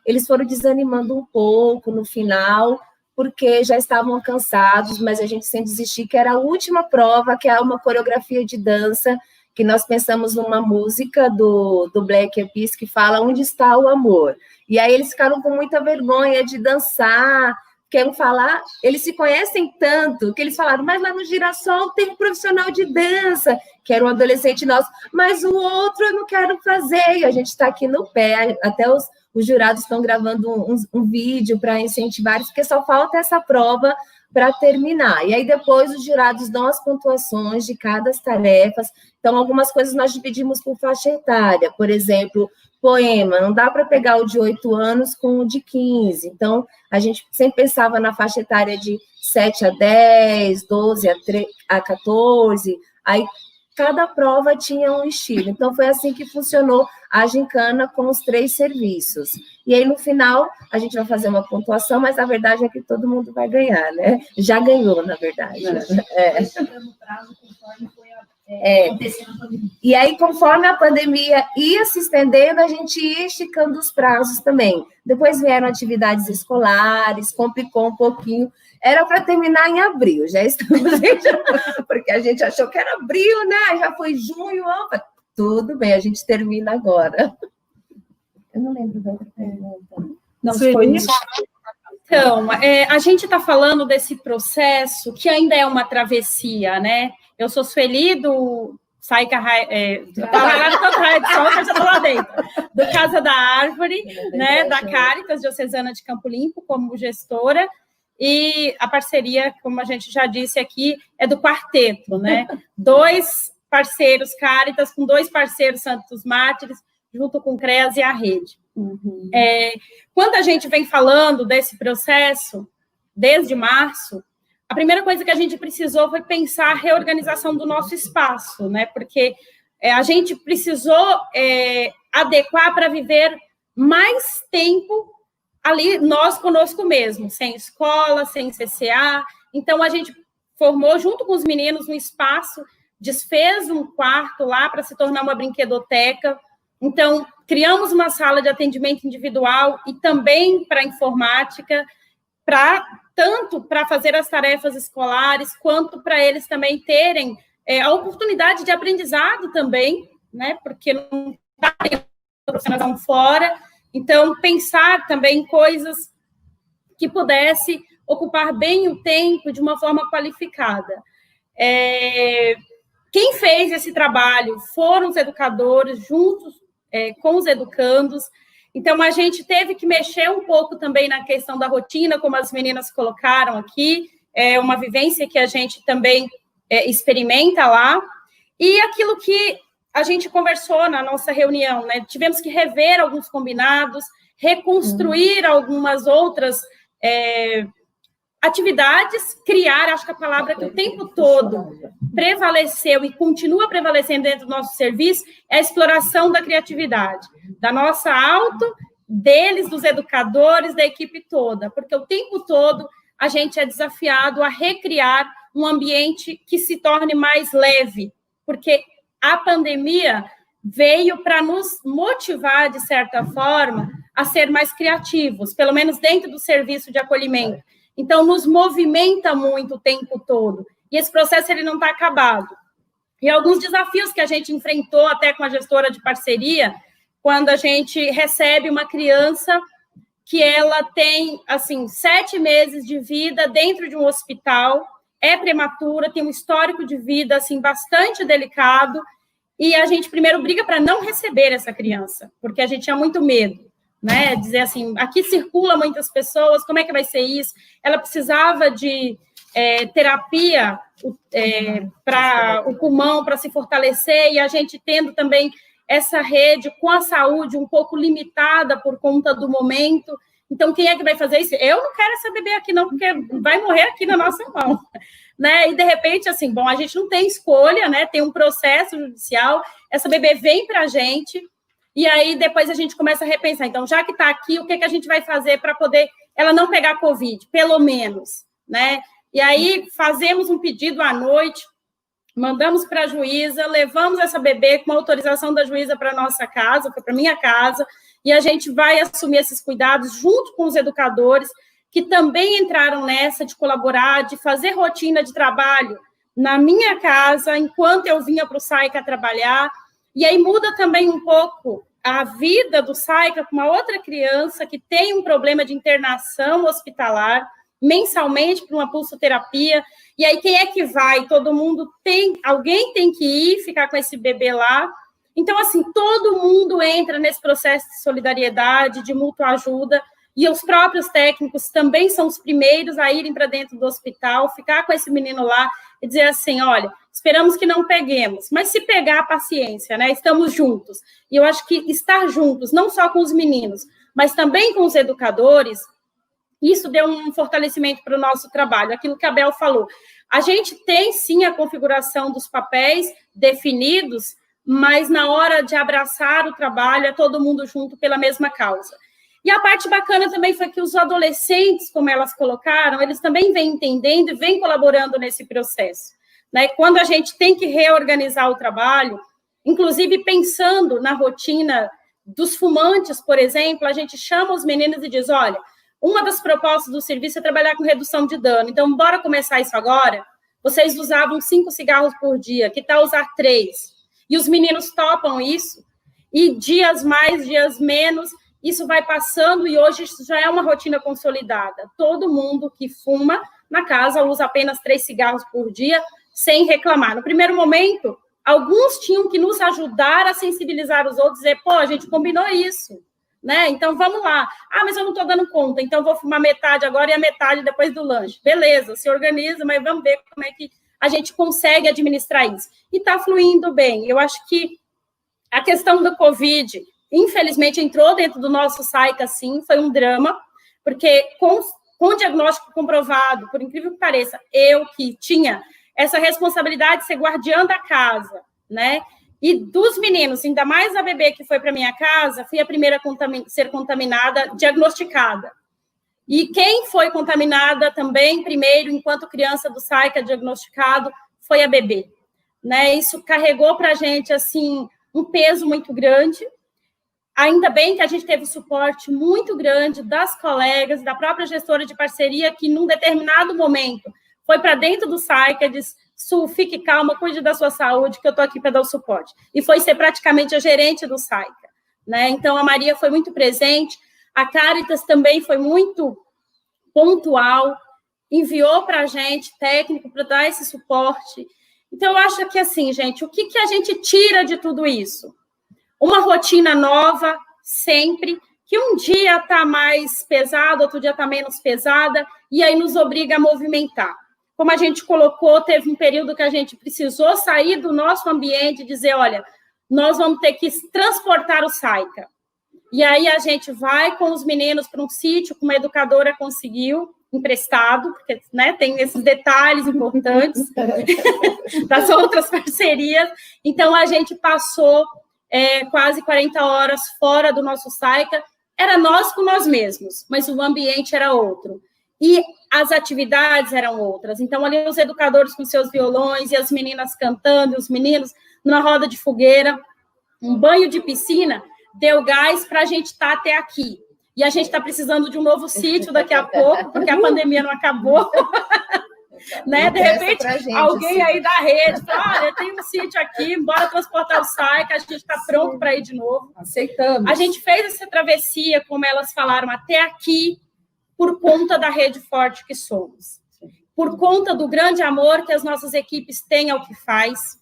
eles foram desanimando um pouco no final, porque já estavam cansados, mas a gente sem desistir, que era a última prova, que é uma coreografia de dança, que nós pensamos numa música do Black Eyed Peas, que fala Onde Está o Amor? E aí eles ficaram com muita vergonha de dançar, quero falar, eles se conhecem tanto, que eles falaram, mas lá no Girassol tem um profissional de dança, que era um adolescente nosso, mas o outro eu não quero fazer, e a gente está aqui no pé, até os jurados estão gravando um vídeo para incentivar, porque só falta essa prova para terminar. E aí depois os jurados dão as pontuações de cada das tarefas. Então, algumas coisas nós dividimos por faixa etária. Por exemplo, poema, não dá para pegar o de 8 anos com o de 15. Então, a gente sempre pensava na faixa etária de 7 a 10, 12 a 14. Aí, cada prova tinha um estilo. Então, foi assim que funcionou a gincana com os 3 serviços. E aí, no final, a gente vai fazer uma pontuação, mas a verdade é que todo mundo vai ganhar, né? Já ganhou, na verdade. E aí, conforme a pandemia ia se estendendo, a gente ia esticando os prazos também. Depois vieram atividades escolares, complicou um pouquinho. Era para terminar em abril, já estamos porque a gente achou que era abril, né? Já foi junho, opa, tudo bem, a gente termina agora. Eu não lembro da outra pergunta. Não, foi isso. Então, a gente está falando desse processo que ainda é uma travessia, né? Eu sou Sueli do Saica do Casa da Árvore, né? Da Caritas Diocesana de Campo Limpo, como gestora. E a parceria, como a gente já disse aqui, é do quarteto, né? 2 parceiros Caritas com 2 parceiros Santos Mártires, junto com o CREAS e a rede. Uhum. Quando a gente vem falando desse processo, desde março, a primeira coisa que a gente precisou foi pensar a reorganização do nosso espaço, né? Porque a gente precisou adequar para viver mais tempo ali, nós conosco mesmo, sem escola, sem CCA. Então, a gente formou, junto com os meninos, um espaço, desfez um quarto lá para se tornar uma brinquedoteca. Então, criamos uma sala de atendimento individual e também para informática, tanto para fazer as tarefas escolares, quanto para eles também terem a oportunidade de aprendizado também, né? Porque não está profissionalizando fora. Então, pensar também em coisas que pudesse ocupar bem o tempo de uma forma qualificada. Quem fez esse trabalho foram os educadores, juntos com os educandos. Então, a gente teve que mexer um pouco também na questão da rotina, como as meninas colocaram aqui, é uma vivência que a gente também experimenta lá. E aquilo que a gente conversou na nossa reunião, né? Tivemos que rever alguns combinados, reconstruir algumas outras atividades, criar, acho que a palavra que o tempo todo prevaleceu e continua prevalecendo dentro do nosso serviço é a exploração da criatividade, da nossa deles, dos educadores, da equipe toda, porque o tempo todo a gente é desafiado a recriar um ambiente que se torne mais leve, porque a pandemia veio para nos motivar, de certa forma, a ser mais criativos, pelo menos dentro do serviço de acolhimento. Então, nos movimenta muito o tempo todo. E esse processo ele não está acabado. E alguns desafios que a gente enfrentou até com a gestora de parceria, quando a gente recebe uma criança que ela tem, assim, 7 meses de vida dentro de um hospital, é prematura, tem um histórico de vida, assim, bastante delicado, e a gente primeiro briga para não receber essa criança, porque a gente tinha muito medo, né? Dizer assim, aqui circula muitas pessoas, como é que vai ser isso? Ela precisava de terapia para o pulmão, para se fortalecer, e a gente tendo também essa rede com a saúde um pouco limitada por conta do momento. Então, quem é que vai fazer isso? Eu não quero essa bebê aqui, não, porque vai morrer aqui na nossa mão, né? E, de repente, assim, bom, a gente não tem escolha, né? Tem um processo judicial, essa bebê vem para a gente, e aí depois a gente começa a repensar. Então, já que está aqui, o que a gente vai fazer para poder ela não pegar Covid, pelo menos, né? E aí fazemos um pedido à noite, mandamos para a juíza, levamos essa bebê com a autorização da juíza para a nossa casa, para a minha casa, e a gente vai assumir esses cuidados junto com os educadores, que também entraram nessa de colaborar, de fazer rotina de trabalho na minha casa, enquanto eu vinha para o SAICA trabalhar. E aí muda também um pouco a vida do SAICA com uma outra criança que tem um problema de internação hospitalar, mensalmente para uma pulsoterapia, e aí quem é que vai? Todo mundo alguém tem que ir, ficar com esse bebê lá. Então, assim, todo mundo entra nesse processo de solidariedade, de mútua ajuda, e os próprios técnicos também são os primeiros a irem para dentro do hospital, ficar com esse menino lá e dizer assim, olha, esperamos que não peguemos, mas se pegar, paciência, né? Estamos juntos. E eu acho que estar juntos, não só com os meninos, mas também com os educadores, isso deu um fortalecimento para o nosso trabalho, aquilo que a Bel falou. A gente tem, sim, a configuração dos papéis definidos, mas na hora de abraçar o trabalho, é todo mundo junto pela mesma causa. E a parte bacana também foi que os adolescentes, como elas colocaram, eles também vêm entendendo e vêm colaborando nesse processo. Né? Quando a gente tem que reorganizar o trabalho, inclusive pensando na rotina dos fumantes, por exemplo, a gente chama os meninos e diz, olha, uma das propostas do serviço é trabalhar com redução de dano, então bora começar isso agora? Vocês usavam 5 cigarros por dia, que tal usar 3? E os meninos topam isso, e dias mais, dias menos, isso vai passando, e hoje isso já é uma rotina consolidada. Todo mundo que fuma na casa usa apenas 3 cigarros por dia, sem reclamar. No primeiro momento, alguns tinham que nos ajudar a sensibilizar os outros, dizer, pô, a gente combinou isso, né? Então, vamos lá. Ah, mas eu não estou dando conta, então vou fumar metade agora e a metade depois do lanche. Beleza, se organiza, mas vamos ver como é que a gente consegue administrar isso. E está fluindo bem. Eu acho que a questão do Covid, infelizmente, entrou dentro do nosso SAICA, sim, foi um drama, porque com diagnóstico comprovado, por incrível que pareça, eu que tinha essa responsabilidade de ser guardiã da casa, né? E dos meninos, ainda mais a bebê que foi para minha casa, fui a primeira a ser contaminada, diagnosticada. E quem foi contaminada também, primeiro, enquanto criança do SAICA diagnosticado, foi a bebê. Né? Isso carregou para a gente, assim, um peso muito grande. Ainda bem que a gente teve suporte muito grande das colegas, da própria gestora de parceria, que num determinado momento foi para dentro do SAICA e disse, Su, fique calma, cuide da sua saúde, que eu estou aqui para dar o suporte. E foi ser praticamente a gerente do SAICA. Né? Então, a Maria foi muito presente, a Caritas também foi muito pontual, enviou para a gente técnico para dar esse suporte. Então, eu acho que, assim, gente, o que a gente tira de tudo isso? Uma rotina nova, sempre, que um dia está mais pesada, outro dia está menos pesada, e aí nos obriga a movimentar. Como a gente colocou, teve um período que a gente precisou sair do nosso ambiente e dizer, olha, nós vamos ter que transportar o SAICA. E aí a gente vai com os meninos para um sítio que uma educadora conseguiu, emprestado, porque, né, tem esses detalhes importantes das outras parcerias. Então, a gente passou quase 40 horas fora do nosso SAICA. Era nós com nós mesmos, mas o ambiente era outro. E as atividades eram outras. Então, ali os educadores com seus violões e as meninas cantando, e os meninos numa roda de fogueira, um banho de piscina, deu gás para a gente estar até aqui. E a gente está precisando de um novo sítio daqui a pouco, porque a pandemia não acabou. Né? De repente, alguém aí da rede fala, olha, tem um sítio aqui, bora transportar o SAICA, a gente está pronto para ir de novo. Aceitamos. A gente fez essa travessia, como elas falaram, até aqui, por conta da rede forte que somos. Por conta do grande amor que as nossas equipes têm ao que faz,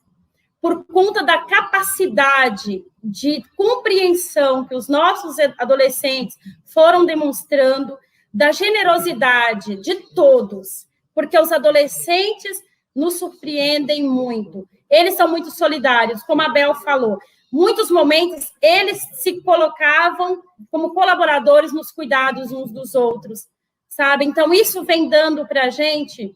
por conta da capacidade de compreensão que os nossos adolescentes foram demonstrando, da generosidade de todos, porque os adolescentes nos surpreendem muito. Eles são muito solidários, como a Bel falou. Muitos momentos, eles se colocavam como colaboradores nos cuidados uns dos outros, sabe? Então, isso vem dando para a gente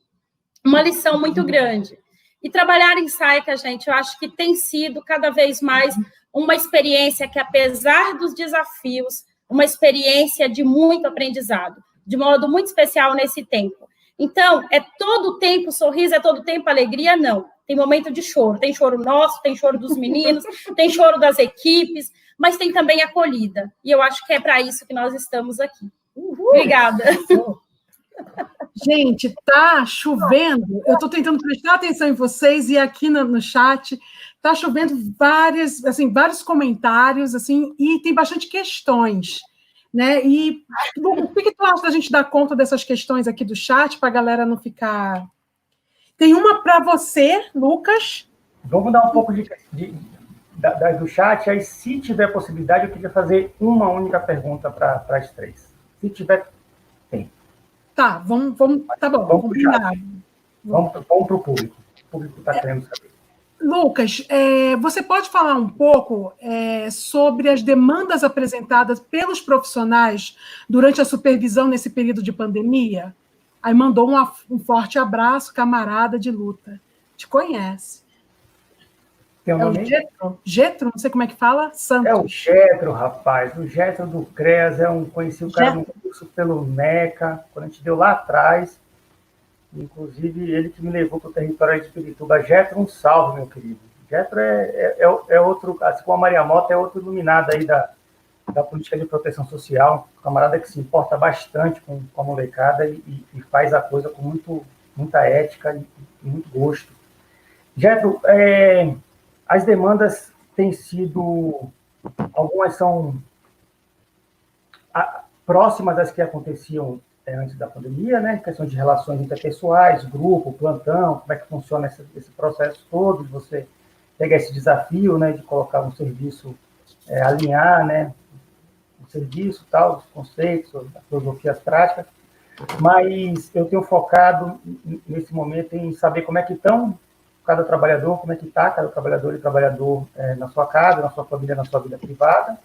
uma lição muito grande. E trabalhar em SAICA, gente, eu acho que tem sido cada vez mais uma experiência que, apesar dos desafios, uma experiência de muito aprendizado, de modo muito especial nesse tempo. Então, é todo tempo sorriso, é todo tempo alegria? Não. Tem momento de choro. Tem choro nosso, tem choro dos meninos, tem choro das equipes, mas tem também acolhida. E eu acho que é para isso que nós estamos aqui. Obrigada. Gente, tá chovendo. Eu estou tentando prestar atenção em vocês e aqui no chat tá chovendo vários comentários, assim, e tem bastante questões. né? E o que tu acha da gente dar conta dessas questões aqui do chat, para a galera não ficar... Tem uma para você, Lucas. Vamos dar um pouco do chat, aí se tiver possibilidade, eu queria fazer uma única pergunta para as três. Se tiver, tem. Tá, vamos tá bom, vamos combinar. Vamos para o público. O público está querendo saber. Lucas, você pode falar um pouco sobre as demandas apresentadas pelos profissionais durante a supervisão nesse período de pandemia? Aí mandou um forte abraço, camarada de luta. Te conhece. Tem um nome? Getro, não sei como é que fala. Santos. É o Getro, rapaz. O Getro do CREAS, conheci o cara no curso pelo MECA, quando a gente deu lá atrás. Inclusive, ele que me levou para o território de Pirituba. Getro, um salve, meu querido. Getro é outro, assim como a Maria Mota, é outro iluminado aí da política de proteção social. Um camarada que se importa bastante com a molecada e faz a coisa com muita ética e muito gosto. Getro, as demandas têm sido... Algumas são próximas das que aconteciam antes da pandemia, né? Questão de relações interpessoais, grupo, plantão, como é que funciona esse processo todo, de você pegar esse desafio, né, de colocar um serviço, alinhar, né, o serviço, tal, os conceitos, as filosofias práticas, mas eu tenho focado nesse momento em saber como é que estão cada trabalhador, como é que está cada trabalhador e trabalhador na sua casa, na sua família, na sua vida privada.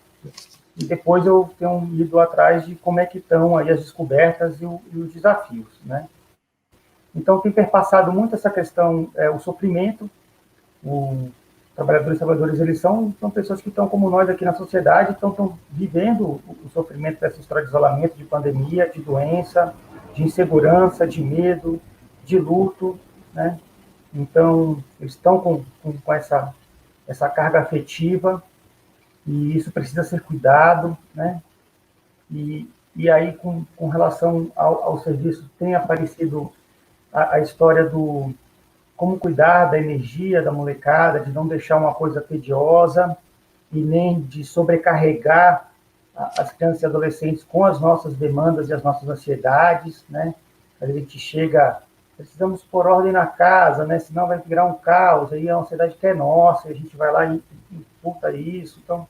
E depois eu tenho ido atrás de como é que estão aí as descobertas e os desafios, né? Então, tem perpassado muito essa questão, o sofrimento. Os trabalhadores e trabalhadoras, eles são pessoas que estão como nós aqui na sociedade, estão vivendo o sofrimento dessa história de isolamento, de pandemia, de doença, de insegurança, de medo, de luto, né? Então, eles estão com essa carga afetiva, e isso precisa ser cuidado, né? E aí, com relação ao serviço, tem aparecido a história do como cuidar da energia da molecada, de não deixar uma coisa tediosa e nem de sobrecarregar as crianças e adolescentes com as nossas demandas e as nossas ansiedades, né? A gente chega, precisamos pôr ordem na casa, né? Senão vai virar um caos, aí a ansiedade que é nossa, e a gente vai lá e imputa isso. Então,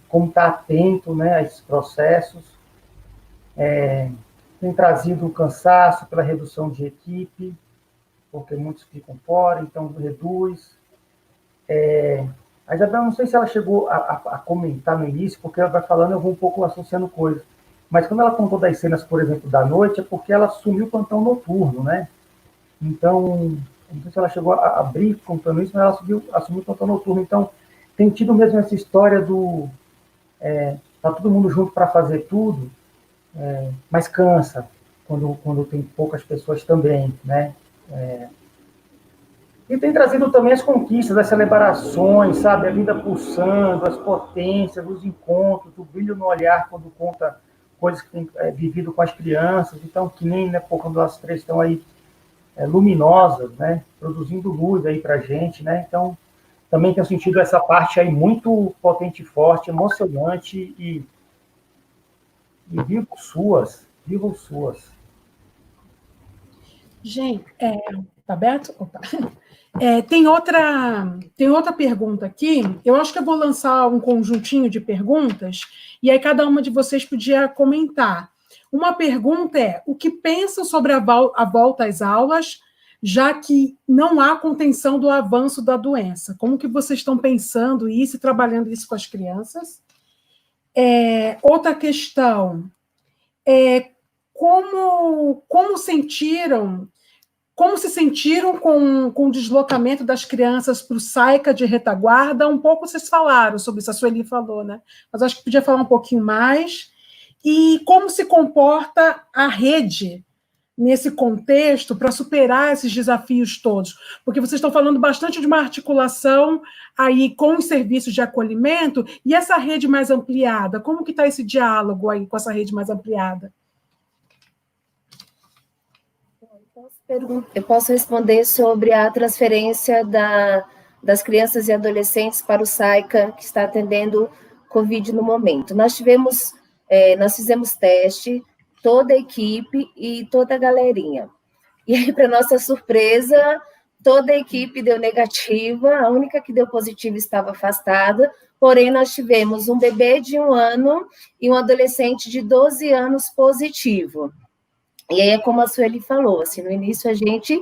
como estar atento, né, a esses processos. Tem trazido um cansaço pela redução de equipe, porque muitos ficam fora, então reduz. A Isabel, não sei se ela chegou a comentar no início, porque ela vai falando, eu vou um pouco associando coisas. Mas quando ela contou das cenas, por exemplo, da noite, é porque ela assumiu o plantão noturno, né? Então, não sei se ela chegou a abrir contando isso, mas ela assumiu o plantão noturno. Então, tem tido mesmo essa história do... tá todo mundo junto para fazer tudo, mas cansa quando tem poucas pessoas também, né? E tem trazido também as conquistas, as celebrações, sabe? A vida pulsando, as potências, os encontros, o brilho no olhar quando conta coisas que tem vivido com as crianças. Então, que nem, né, quando as três estão aí luminosas, né? Produzindo luz aí para a gente, né? Então, também tenho sentido essa parte aí muito potente, forte, emocionante e vivam suas. Gente, tá aberto? Opa. Tem outra pergunta aqui. Eu acho que eu vou lançar um conjuntinho de perguntas e aí cada uma de vocês podia comentar. Uma pergunta é: o que pensam sobre a volta às aulas, já que não há contenção do avanço da doença? Como que vocês estão pensando isso e trabalhando isso com as crianças? Outra questão como se sentiram com o deslocamento das crianças para o SAICA de retaguarda? Um pouco vocês falaram sobre isso, a Sueli falou, né? Mas acho que podia falar um pouquinho mais. E como se comporta a rede nesse contexto para superar esses desafios todos? Porque vocês estão falando bastante de uma articulação aí com os serviços de acolhimento e essa rede mais ampliada. Como que está esse diálogo aí com essa rede mais ampliada? Eu posso responder sobre a transferência das crianças e adolescentes para o SAICA, que está atendendo Covid no momento. Nós tivemos nós fizemos teste, toda a equipe e toda a galerinha. E aí, para nossa surpresa, toda a equipe deu negativa, a única que deu positiva estava afastada, porém nós tivemos um bebê de 1 ano e um adolescente de 12 anos positivo. E aí é como a Sueli falou, assim, no início a gente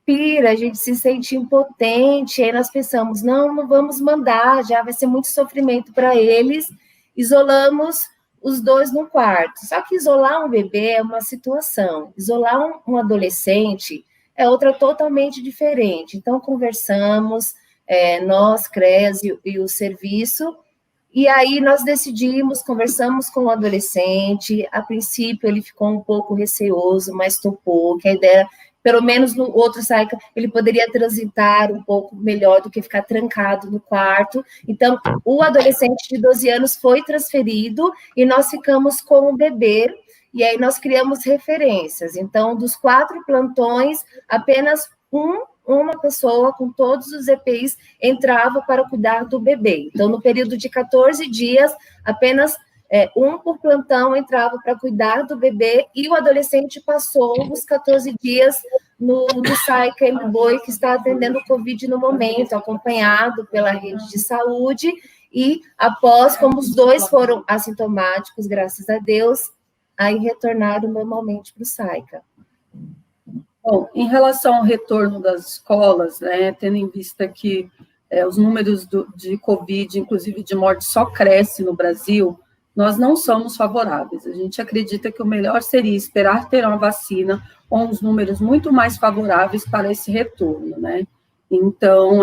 pira, a gente se sente impotente, aí nós pensamos, não vamos mandar, já vai ser muito sofrimento para eles, isolamos os 2 no quarto. Só que isolar um bebê é uma situação, isolar um adolescente é outra totalmente diferente. Então, conversamos, nós, CREAS e o serviço, e aí nós decidimos, conversamos com o adolescente, a princípio ele ficou um pouco receoso, mas topou, que a ideia, pelo menos no outro SAICA, ele poderia transitar um pouco melhor do que ficar trancado no quarto. Então, o adolescente de 12 anos foi transferido e nós ficamos com o bebê, e aí nós criamos referências. Então, dos 4 plantões, apenas uma pessoa com todos os EPIs entrava para cuidar do bebê. Então, no período de 14 dias, apenas um por plantão entrava para cuidar do bebê, e o adolescente passou os 14 dias no SAICA MBOI, que está atendendo o Covid no momento, acompanhado pela rede de saúde, e após, como os 2 foram assintomáticos, graças a Deus, aí retornaram normalmente para o SAICA. Bom, em relação ao retorno das escolas, né, tendo em vista que os números de Covid, inclusive de morte, só crescem no Brasil, nós não somos favoráveis. A gente acredita que o melhor seria esperar ter uma vacina com os números muito mais favoráveis para esse retorno, né? Então,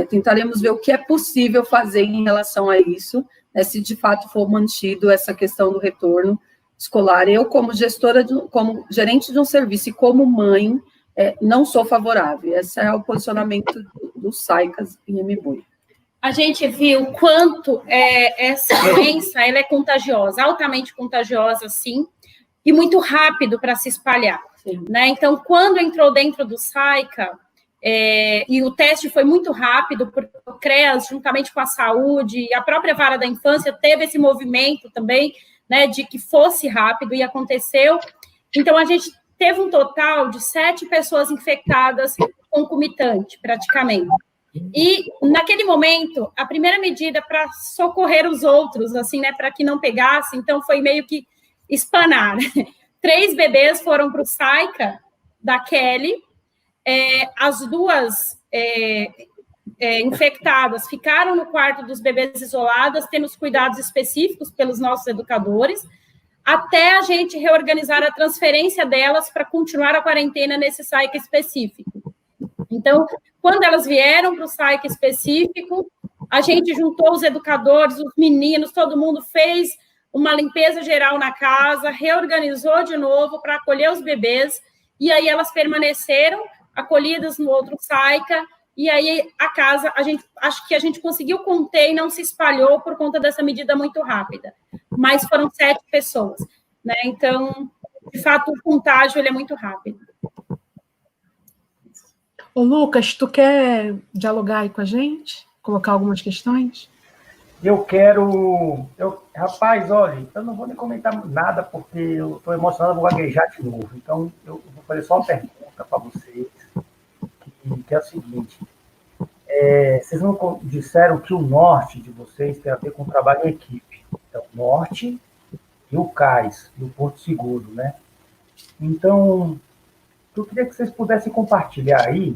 tentaremos ver o que é possível fazer em relação a isso, né, se de fato for mantido essa questão do retorno escolar. Eu, como gestora, como gerente de um serviço e como mãe, não sou favorável. Esse é o posicionamento do SAICAS em MBOI. A gente viu quanto essa doença ela é contagiosa, altamente contagiosa, sim, e muito rápido para se espalhar. Né? Então, quando entrou dentro do SAICA, e o teste foi muito rápido, porque o CREAS, juntamente com a saúde, e a própria Vara da Infância, teve esse movimento também, né, de que fosse rápido, e aconteceu. Então, a gente teve um total de 7 pessoas infectadas concomitante, praticamente. E, naquele momento, a primeira medida para socorrer os outros, assim, né, para que não pegasse, então, foi meio que espanar. 3 bebês foram para o SAICA da Kelly, as 2 infectadas ficaram no quarto dos bebês isoladas, tendo os cuidados específicos pelos nossos educadores, até a gente reorganizar a transferência delas para continuar a quarentena nesse SAICA específico. Então, quando elas vieram para o SAICA específico, a gente juntou os educadores, os meninos, todo mundo fez uma limpeza geral na casa, reorganizou de novo para acolher os bebês, e aí elas permaneceram acolhidas no outro SAICA, e aí a casa, acho que a gente conseguiu conter e não se espalhou por conta dessa medida muito rápida. Mas foram 7 pessoas, né? Então, de fato, o contágio ele é muito rápido. Ô, Lucas, tu quer dialogar aí com a gente? Colocar algumas questões? Rapaz, olha, eu não vou nem comentar nada, porque eu estou emocionado, vou gaguejar de novo. Então, eu vou fazer só uma pergunta para vocês, que é o seguinte. Vocês não disseram que o norte de vocês tem a ver com o trabalho em equipe. Então, o norte e o CAIS, e o Porto Seguro, né? Então, eu queria que vocês pudessem compartilhar aí,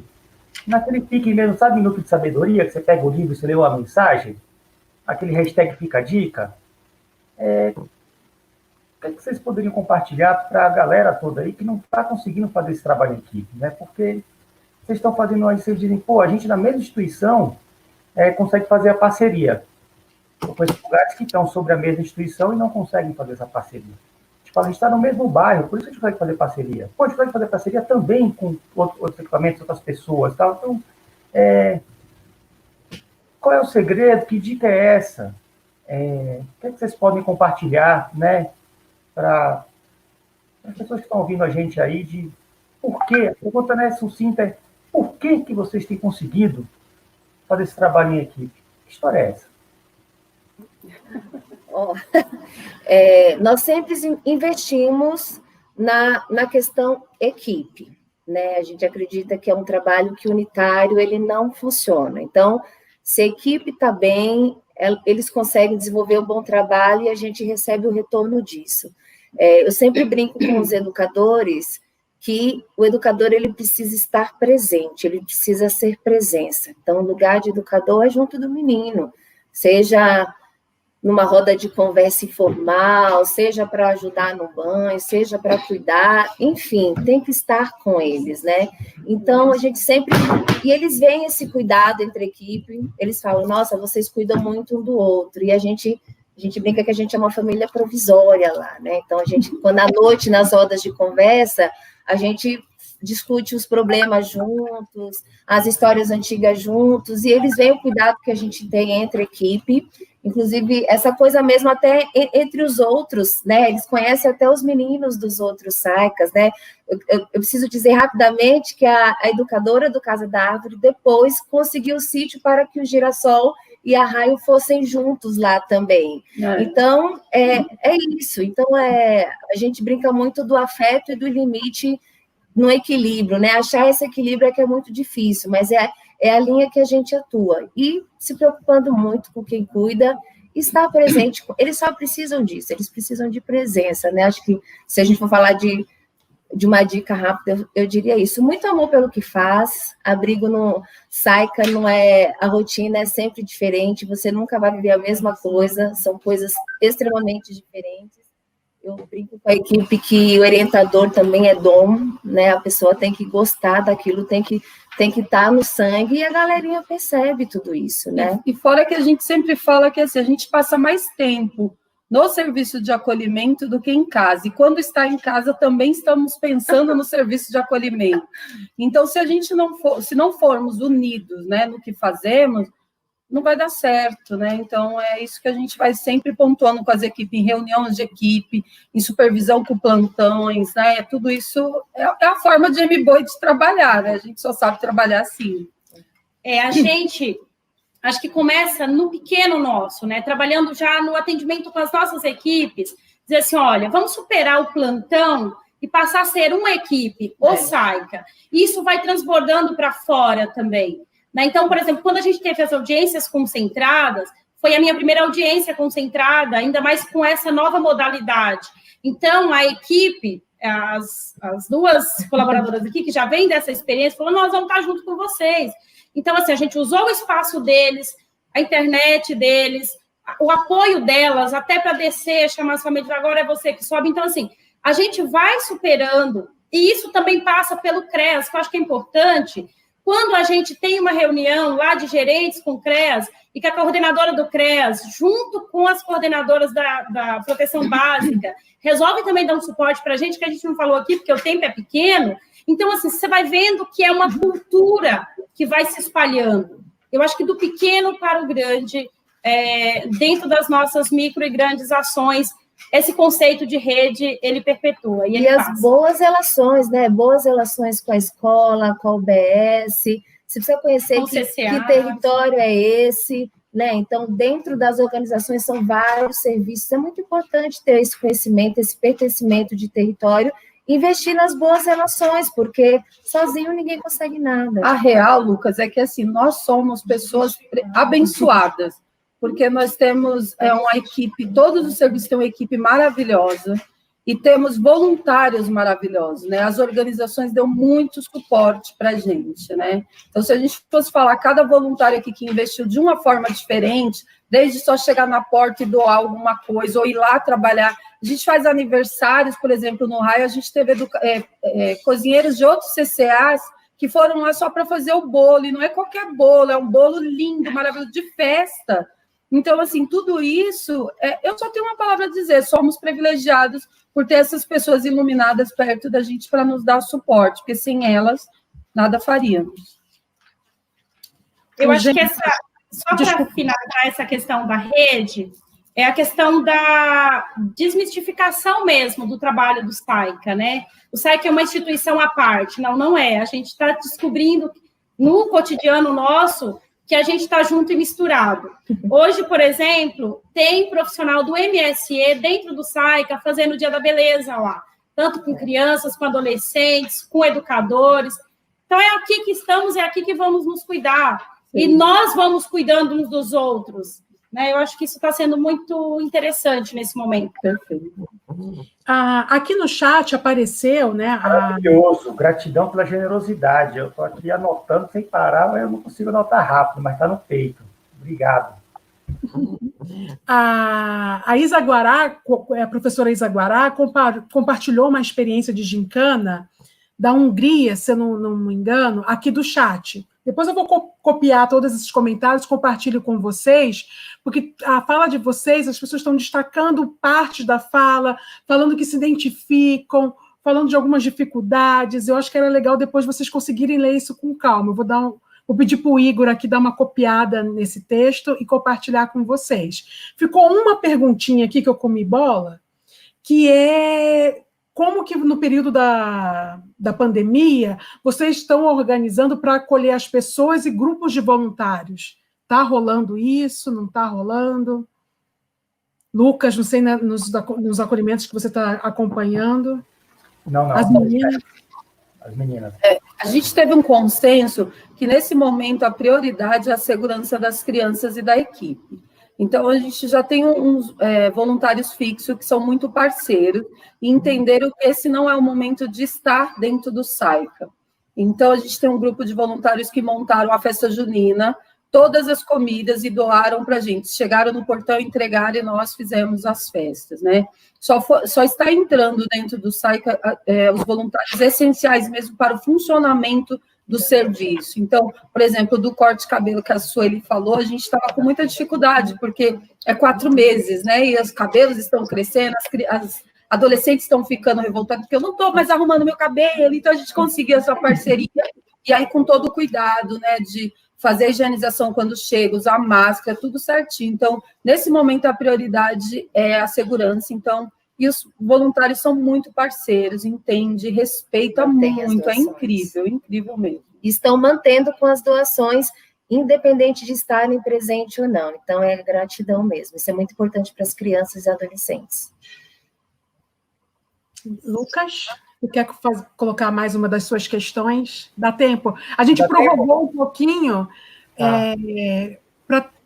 naquele pique mesmo, sabe, minuto de sabedoria, que você pega o livro e você lê uma mensagem, aquele hashtag Fica a Dica, o que vocês poderiam compartilhar para a galera toda aí que não está conseguindo fazer esse trabalho em equipe, né? Porque vocês estão fazendo aí, vocês dizem, pô, a gente na mesma instituição consegue fazer a parceria. Eu conheço lugares que estão sobre a mesma instituição e não conseguem fazer essa parceria. Tipo, a gente está no mesmo bairro, por isso a gente consegue fazer parceria. Pô, a gente consegue fazer parceria também com outros equipamentos, outras pessoas, tal. Então, qual é o segredo? Que dica é essa? O que vocês podem compartilhar, né, para as pessoas que estão ouvindo a gente aí, de por quê? A pergunta não é sucinta, por que vocês têm conseguido fazer esse trabalho em equipe? Que história é essa? Nós sempre investimos na questão equipe, né? A gente acredita que é um trabalho que unitário ele não funciona. Então, se a equipe está bem, eles conseguem desenvolver um bom trabalho e a gente recebe o retorno disso. Eu sempre brinco com os educadores que o educador ele precisa estar presente, ele precisa ser presença. Então, o lugar de educador é junto do menino, seja numa roda de conversa informal, seja para ajudar no banho, seja para cuidar, enfim, tem que estar com eles, né? Então, a gente sempre... E eles veem esse cuidado entre a equipe, eles falam, nossa, vocês cuidam muito um do outro, e a gente brinca que a gente é uma família provisória lá, né? Então, quando à noite, nas rodas de conversa, a gente discute os problemas juntos, as histórias antigas juntos, e eles veem o cuidado que a gente tem entre a equipe, inclusive essa coisa mesmo até entre os outros, né? Eles conhecem até os meninos dos outros SAICAs, né? Eu preciso dizer rapidamente que a educadora do Casa da Árvore depois conseguiu o sítio para que o Girassol e a Raio fossem juntos lá também. Então, é isso. Então, a gente brinca muito do afeto e do limite no equilíbrio, né? Achar esse equilíbrio é que é muito difícil, mas é a linha que a gente atua. E se preocupando muito com quem cuida, estar presente. Eles só precisam disso, eles precisam de presença, né? Acho que se a gente for falar de uma dica rápida, eu diria isso. Muito amor pelo que faz, abrigo no SAICA, não é, a rotina é sempre diferente, você nunca vai viver a mesma coisa, são coisas extremamente diferentes. Eu brinco com a equipe que o orientador também é dom, né? A pessoa tem que gostar daquilo, tem que estar no sangue, e a galerinha percebe tudo isso, né? E fora que a gente sempre fala que assim, a gente passa mais tempo no serviço de acolhimento do que em casa. E quando está em casa, também estamos pensando no serviço de acolhimento. Então, se a gente se não formos unidos, né, no que fazemos, não vai dar certo, né? Então, é isso que a gente vai sempre pontuando com as equipes, em reuniões de equipe, em supervisão com plantões, né? Tudo isso é a forma de MBOI de trabalhar, né? A gente só sabe trabalhar assim. A gente, acho que começa no pequeno nosso, né? Trabalhando já no atendimento com as nossas equipes, dizer assim, olha, vamos superar o plantão e passar a ser uma equipe, o SAICA. Isso vai transbordando para fora também. Então, por exemplo, quando a gente teve as audiências concentradas, foi a minha primeira audiência concentrada, ainda mais com essa nova modalidade. Então, a equipe, as duas colaboradoras aqui, que já vêm dessa experiência, falaram, nós vamos estar junto com vocês. Então, assim, a gente usou o espaço deles, a internet deles, o apoio delas, até para descer, chamar as famílias, agora é você que sobe. Então, assim, a gente vai superando, e isso também passa pelo CREAS, que eu acho que é importante. Quando a gente tem uma reunião lá de gerentes com o CREAS, e que a coordenadora do CREAS, junto com as coordenadoras da proteção básica, resolve também dar um suporte para a gente, que a gente não falou aqui, porque o tempo é pequeno. Então, assim, você vai vendo que é uma cultura que vai se espalhando. Eu acho que do pequeno para o grande, dentro das nossas micro e grandes ações, esse conceito de rede, ele perpetua. E as boas relações, né? Boas relações com a escola, com a UBS. Você precisa conhecer que território é esse, né? Então, dentro das organizações são vários serviços. É muito importante ter esse conhecimento, esse pertencimento de território, investir nas boas relações, porque sozinho ninguém consegue nada. A real, Lucas, é que assim, nós somos pessoas abençoadas, porque nós temos uma equipe, todos os serviços têm uma equipe maravilhosa, e temos voluntários maravilhosos, né? As organizações dão muito suporte para a gente, né? Então, se a gente fosse falar, cada voluntário aqui que investiu de uma forma diferente, desde só chegar na porta e doar alguma coisa, ou ir lá trabalhar, a gente faz aniversários, por exemplo, no Raio, a gente teve cozinheiros de outros CCAs, que foram lá só para fazer o bolo, e não é qualquer bolo, é um bolo lindo, maravilhoso, de festa. Então, assim, tudo isso, eu só tenho uma palavra a dizer, somos privilegiados por ter essas pessoas iluminadas perto da gente para nos dar suporte, porque sem elas, nada faríamos. Eu acho que só para finalizar essa questão da rede, é a questão da desmistificação mesmo do trabalho do SAICA, né? O SAICA é uma instituição à parte, não é. A gente está descobrindo no cotidiano nosso que a gente está junto e misturado. Hoje, por exemplo, tem profissional do MSE dentro do SAICA fazendo o Dia da Beleza lá, tanto com crianças, com adolescentes, com educadores. Então, é aqui que estamos, é aqui que vamos nos cuidar. Sim. E nós vamos cuidando uns dos outros. Né? Eu acho que isso está sendo muito interessante nesse momento. Perfeito. Aqui no chat apareceu, né? Maravilhoso, gratidão pela generosidade. Eu estou aqui anotando sem parar, mas eu não consigo anotar rápido, mas está no peito. Obrigado. A Isa Guará, a professora Isa Guará, compartilhou uma experiência de gincana da Hungria, se eu não me engano, aqui do chat. Depois eu vou copiar todos esses comentários, compartilho com vocês, porque a fala de vocês, as pessoas estão destacando partes da fala, falando que se identificam, falando de algumas dificuldades. Eu acho que era legal depois vocês conseguirem ler isso com calma. Eu vou pedir para o Igor aqui dar uma copiada nesse texto e compartilhar com vocês. Ficou uma perguntinha aqui que eu comi bola, que é... Como que no período da pandemia vocês estão organizando para acolher as pessoas e grupos de voluntários? Está rolando isso? Não está rolando? Lucas, não sei, né, nos acolhimentos que você está acompanhando. Não. As meninas. As meninas. A gente teve um consenso que, nesse momento, a prioridade é a segurança das crianças e da equipe. Então, a gente já tem uns voluntários fixos que são muito parceiros e entenderam que esse não é o momento de estar dentro do SAICA. Então, a gente tem um grupo de voluntários que montaram a festa junina, todas as comidas e doaram para a gente. Chegaram no portão, entregaram e nós fizemos as festas, né? Só está entrando dentro do SAICA os voluntários essenciais mesmo para o funcionamento do serviço. Então, por exemplo, do corte de cabelo que a Sueli falou, a gente estava com muita dificuldade, porque é 4 meses, né? E os cabelos estão crescendo, as adolescentes estão ficando revoltadas, porque eu não estou mais arrumando meu cabelo, então a gente conseguiu essa parceria, e aí com todo o cuidado, né, de fazer a higienização quando chega, usar máscara, tudo certinho. Então, nesse momento, a prioridade é a segurança, então, e os voluntários são muito parceiros, entende, respeita muito, é incrível mesmo. Estão mantendo com as doações, independente de estarem presentes ou não. Então, é gratidão mesmo. Isso é muito importante para as crianças e adolescentes. Lucas, você quer colocar mais uma das suas questões? Dá tempo? A gente prorrogou um pouquinho,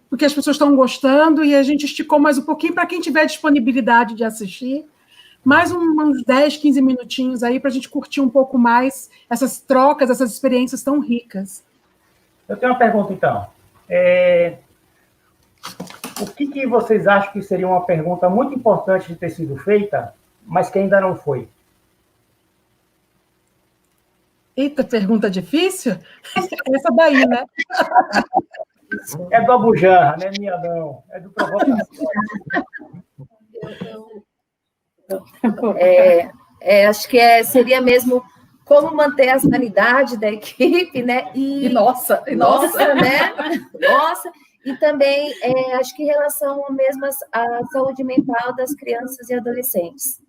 porque as pessoas estão gostando, e a gente esticou mais um pouquinho para quem tiver disponibilidade de assistir. Mais uns 10, 15 minutinhos aí para a gente curtir um pouco mais essas trocas, essas experiências tão ricas. Eu tenho uma pergunta, então. O que vocês acham que seria uma pergunta muito importante de ter sido feita, mas que ainda não foi? Eita, pergunta difícil? Essa daí, né? É do Abujanra, não é minha, não. É do Provocação. Acho que seria mesmo como manter a sanidade da equipe, né? E nossa, né? Nossa. E também, acho que em relação mesmo à saúde mental das crianças e adolescentes.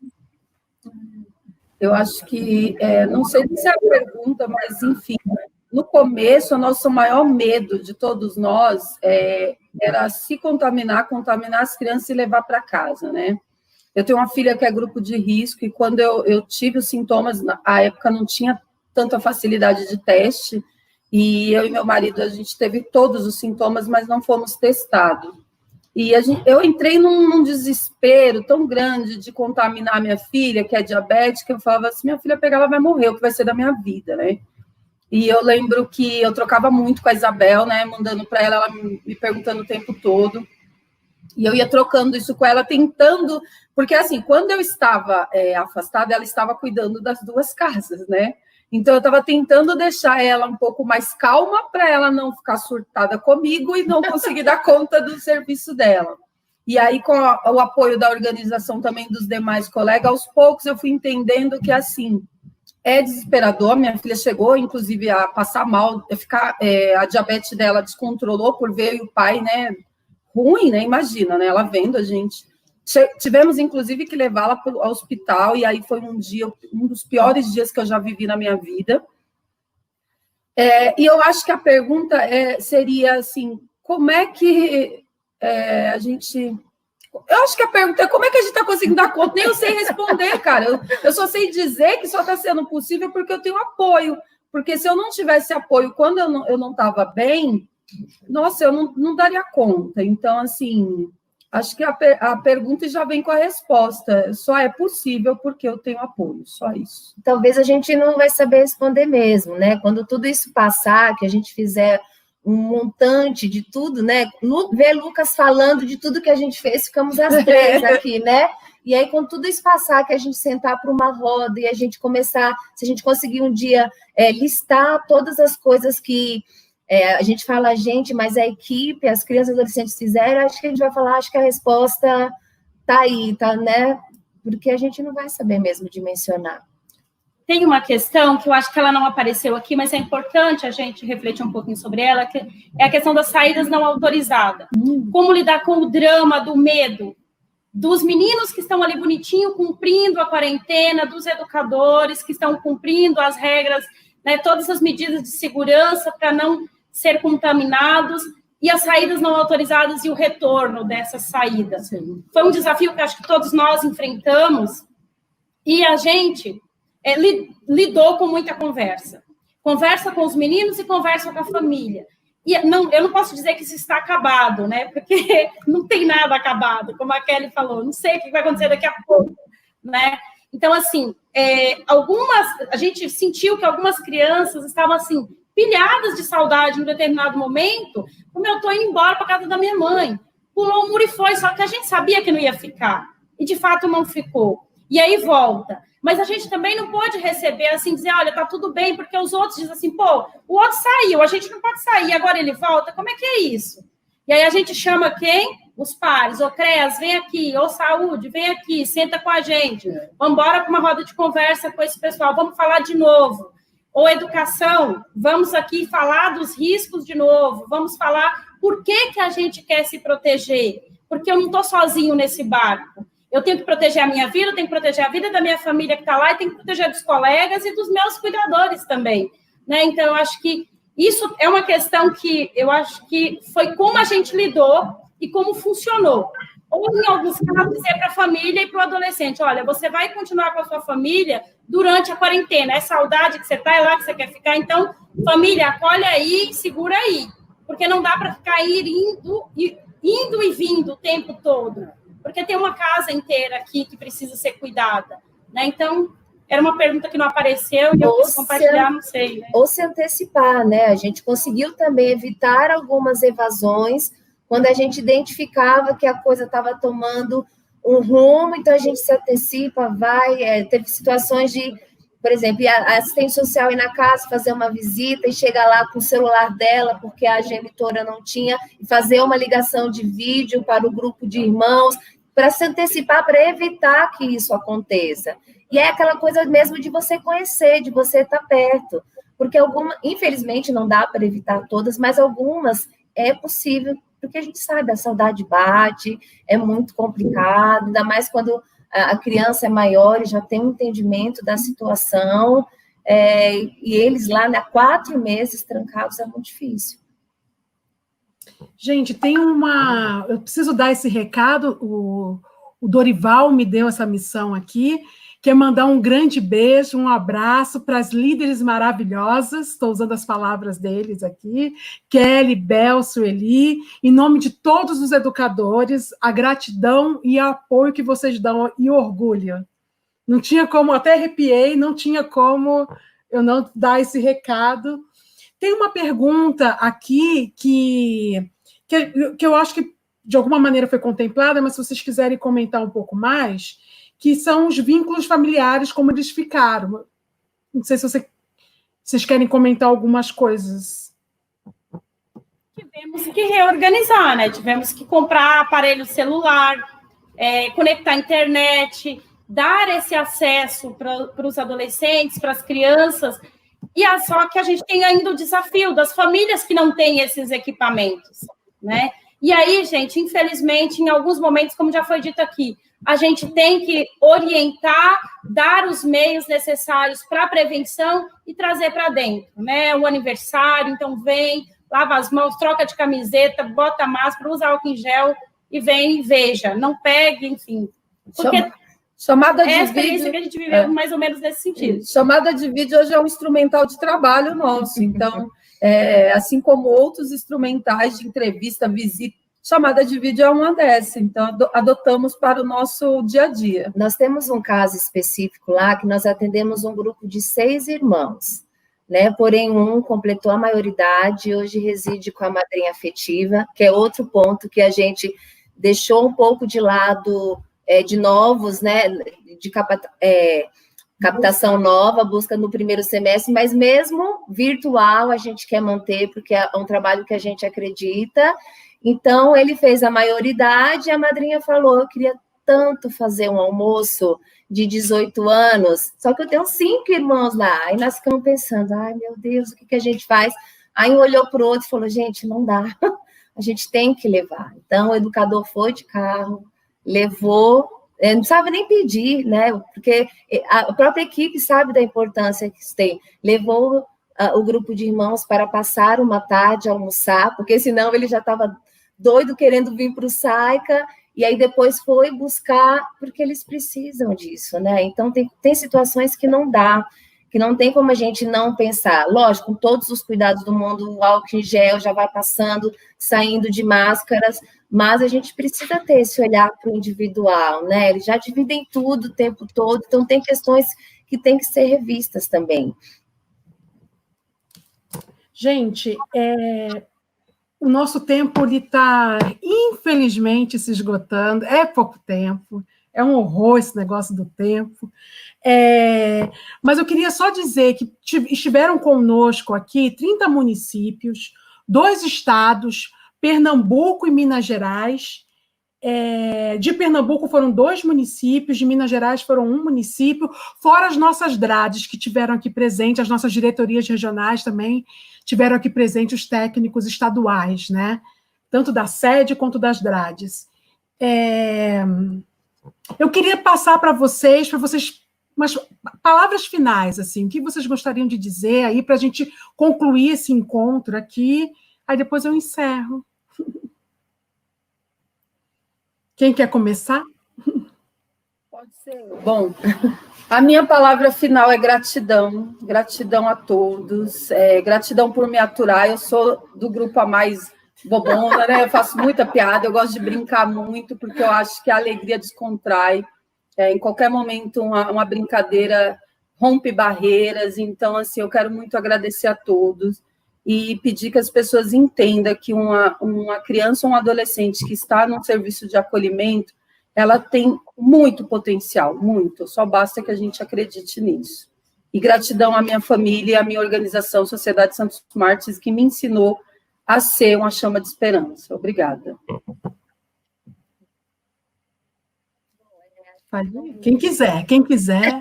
Eu acho que, não sei se é a pergunta, mas, enfim, no começo, o nosso maior medo de todos nós era se contaminar as crianças e levar para casa, né? Eu tenho uma filha que é grupo de risco, e quando eu tive os sintomas, na época não tinha tanta facilidade de teste, e eu e meu marido, a gente teve todos os sintomas, mas não fomos testados. E eu entrei num desespero tão grande de contaminar minha filha, que é diabética, eu falava assim, minha filha pegar, ela vai morrer, o que vai ser da minha vida, né? E eu lembro que eu trocava muito com a Isabel, né, mandando para ela me perguntando o tempo todo, e eu ia trocando isso com ela, tentando, porque assim, quando eu estava afastada, ela estava cuidando das 2 casas, né? Então, eu estava tentando deixar ela um pouco mais calma para ela não ficar surtada comigo e não conseguir dar conta do serviço dela. E aí, com o apoio da organização também dos demais colegas, aos poucos eu fui entendendo que, assim, é desesperador. Minha filha chegou, inclusive, a passar mal, a diabetes dela descontrolou por ver o pai, né, ruim, né, imagina, né, ela vendo a gente. Tivemos, inclusive, que levá-la ao hospital, e aí foi um dos piores dias que eu já vivi na minha vida. E eu acho que a pergunta seria assim, como é que a gente... Eu acho que a pergunta é como é que a gente está conseguindo dar conta? Nem eu sei responder, cara. Eu só sei dizer que só está sendo possível porque eu tenho apoio. Porque se eu não tivesse apoio quando eu não estava bem, nossa, eu não daria conta. Então, assim, acho que a pergunta já vem com a resposta. Só é possível porque eu tenho apoio, só isso. Talvez a gente não vai saber responder mesmo, né? Quando tudo isso passar, que a gente fizer um montante de tudo, né? Ver Lucas falando de tudo que a gente fez, ficamos as três aqui, né? E aí, quando tudo isso passar, que a gente sentar para uma roda e a gente começar, se a gente conseguir um dia listar todas as coisas que a gente fala mas a equipe, as crianças e adolescentes fizeram, acho que a gente vai falar, acho que a resposta tá aí, tá, né? Porque a gente não vai saber mesmo dimensionar. Tem uma questão que eu acho que ela não apareceu aqui, mas é importante a gente refletir um pouquinho sobre ela, que é a questão das saídas não autorizadas. Como lidar com o drama do medo dos meninos que estão ali bonitinho, cumprindo a quarentena, dos educadores que estão cumprindo as regras, né, todas as medidas de segurança para não ser contaminados, e as saídas não autorizadas e o retorno dessas saídas. Sim. Foi um desafio que acho que todos nós enfrentamos, e a gente lidou com muita conversa. Conversa com os meninos e conversa com a família. E eu não posso dizer que isso está acabado, né? Porque não tem nada acabado, como a Kelly falou. Não sei o que vai acontecer daqui a pouco, né? Então, assim, a gente sentiu que algumas crianças estavam, assim, pilhadas de saudade em um determinado momento, como eu estou indo embora para casa da minha mãe. Pulou o muro e foi, só que a gente sabia que não ia ficar. E, de fato, não ficou. E aí volta. Mas a gente também não pode receber, assim, dizer, olha, tá tudo bem, porque os outros dizem assim, pô, o outro saiu, a gente não pode sair, agora ele volta, como é que é isso? E aí a gente chama quem? Os pares, ô CREAS, vem aqui, ô Saúde, vem aqui, senta com a gente, vamos embora para uma roda de conversa com esse pessoal, vamos falar de novo. Ou Educação, vamos aqui falar dos riscos de novo, vamos falar por que a gente quer se proteger, porque eu não estou sozinho nesse barco. Eu tenho que proteger a minha vida, eu tenho que proteger a vida da minha família que está lá, e tenho que proteger dos colegas e dos meus cuidadores também, né? Então, eu acho que isso é uma questão que eu acho que foi como a gente lidou e como funcionou. Ou, em alguns casos, dizer para a família e para o adolescente, olha, você vai continuar com a sua família durante a quarentena, é saudade que você está, é lá que você quer ficar, então, família, acolhe aí, segura aí, porque não dá para ficar indo e vindo o tempo todo, porque tem uma casa inteira aqui que precisa ser cuidada, né? Então, era uma pergunta que não apareceu e eu quis compartilhar, não sei. Né? Ou se antecipar, né? A gente conseguiu também evitar algumas evasões quando a gente identificava que a coisa estava tomando um rumo, então a gente se antecipa, vai... teve situações de, por exemplo, a assistente social ir na casa, fazer uma visita e chegar lá com o celular dela, porque a genitora não tinha, e fazer uma ligação de vídeo para o grupo de irmãos, para se antecipar, para evitar que isso aconteça. E é aquela coisa mesmo de você conhecer, de você estar perto. Porque infelizmente, não dá para evitar todas, mas algumas é possível, porque a gente sabe, a saudade bate, é muito complicado, ainda mais quando a criança é maior e já tem um entendimento da situação, e eles lá, há 4 meses trancados, é muito difícil. Gente, eu preciso dar esse recado, o Dorival me deu essa missão aqui, que é mandar um grande beijo, um abraço para as líderes maravilhosas, estou usando as palavras deles aqui, Kelly, Bel, Sueli, em nome de todos os educadores, a gratidão e o apoio que vocês dão e o orgulho. Não tinha como, até arrepiei, não tinha como eu não dar esse recado. Tem uma pergunta aqui que eu acho que de alguma maneira foi contemplada, mas se vocês quiserem comentar um pouco mais, que são os vínculos familiares, como eles ficaram. Não sei se vocês querem comentar algumas coisas. Tivemos que reorganizar, né? Tivemos que comprar aparelho celular, conectar a internet, dar esse acesso para os adolescentes, para as crianças, e só que a gente tem ainda o desafio das famílias que não têm esses equipamentos, né? E aí, gente, infelizmente, em alguns momentos, como já foi dito aqui, a gente tem que orientar, dar os meios necessários para a prevenção e trazer para dentro, né? O aniversário, então vem, lava as mãos, troca de camiseta, bota máscara, usa álcool em gel e vem e veja, não pegue, enfim. Porque chamada de é a experiência vídeo, que a gente viveu mais ou menos nesse sentido. Chamada de vídeo hoje é um instrumental de trabalho nosso, então, assim como outros instrumentais de entrevista, visita, chamada de vídeo é uma dessa, então adotamos para o nosso dia a dia. Nós temos um caso específico lá, que nós atendemos um grupo de 6 irmãos, né? Porém, um completou a maioridade e hoje reside com a madrinha afetiva, que é outro ponto que a gente deixou um pouco de lado de novos, né? De captação nova, busca no primeiro semestre, mas mesmo virtual a gente quer manter, porque é um trabalho que a gente acredita. Então, ele fez a maioridade e a madrinha falou, eu queria tanto fazer um almoço de 18 anos, só que eu tenho 5 irmãos lá. Aí nós ficamos pensando, ai, meu Deus, o que a gente faz? Aí um olhou para o outro e falou, gente, não dá, a gente tem que levar. Então, o educador foi de carro, levou, não precisava nem pedir, né? Porque a própria equipe sabe da importância que isso tem. Levou o grupo de irmãos para passar uma tarde, almoçar, porque senão ele já estava doido querendo vir para o SAICA, e aí depois foi buscar, porque eles precisam disso, né? Então, tem situações que não dá, que não tem como a gente não pensar. Lógico, com todos os cuidados do mundo, o álcool em gel já vai passando, saindo de máscaras, mas a gente precisa ter esse olhar para o individual, né? Eles já dividem tudo o tempo todo, então tem questões que têm que ser revistas também. Gente, o nosso tempo está, infelizmente, se esgotando. É pouco tempo, é um horror esse negócio do tempo. Mas eu queria só dizer que estiveram conosco aqui 30 municípios, 2 estados, Pernambuco e Minas Gerais. De Pernambuco foram 2 municípios, de Minas Gerais foram 1 município, fora as nossas DRADs que tiveram aqui presente, as nossas diretorias regionais também tiveram aqui presente, os técnicos estaduais, né? Tanto da sede quanto das DRADs. Eu queria passar para vocês umas palavras finais, assim, o que vocês gostariam de dizer aí para a gente concluir esse encontro aqui, aí depois eu encerro. Quem quer começar? Pode ser. Bom, a minha palavra final é gratidão. Gratidão a todos. Gratidão por me aturar. Eu sou do grupo a mais bobona, né? Eu faço muita piada, eu gosto de brincar muito, porque eu acho que a alegria descontrai. Em qualquer momento, uma brincadeira rompe barreiras. Então, assim, eu quero muito agradecer a todos e pedir que as pessoas entendam que uma criança ou um adolescente que está num serviço de acolhimento, ela tem muito potencial, muito, só basta que a gente acredite nisso. E gratidão à minha família e à minha organização, Sociedade Santos Mártires, que me ensinou a ser uma chama de esperança. Obrigada. Quem quiser.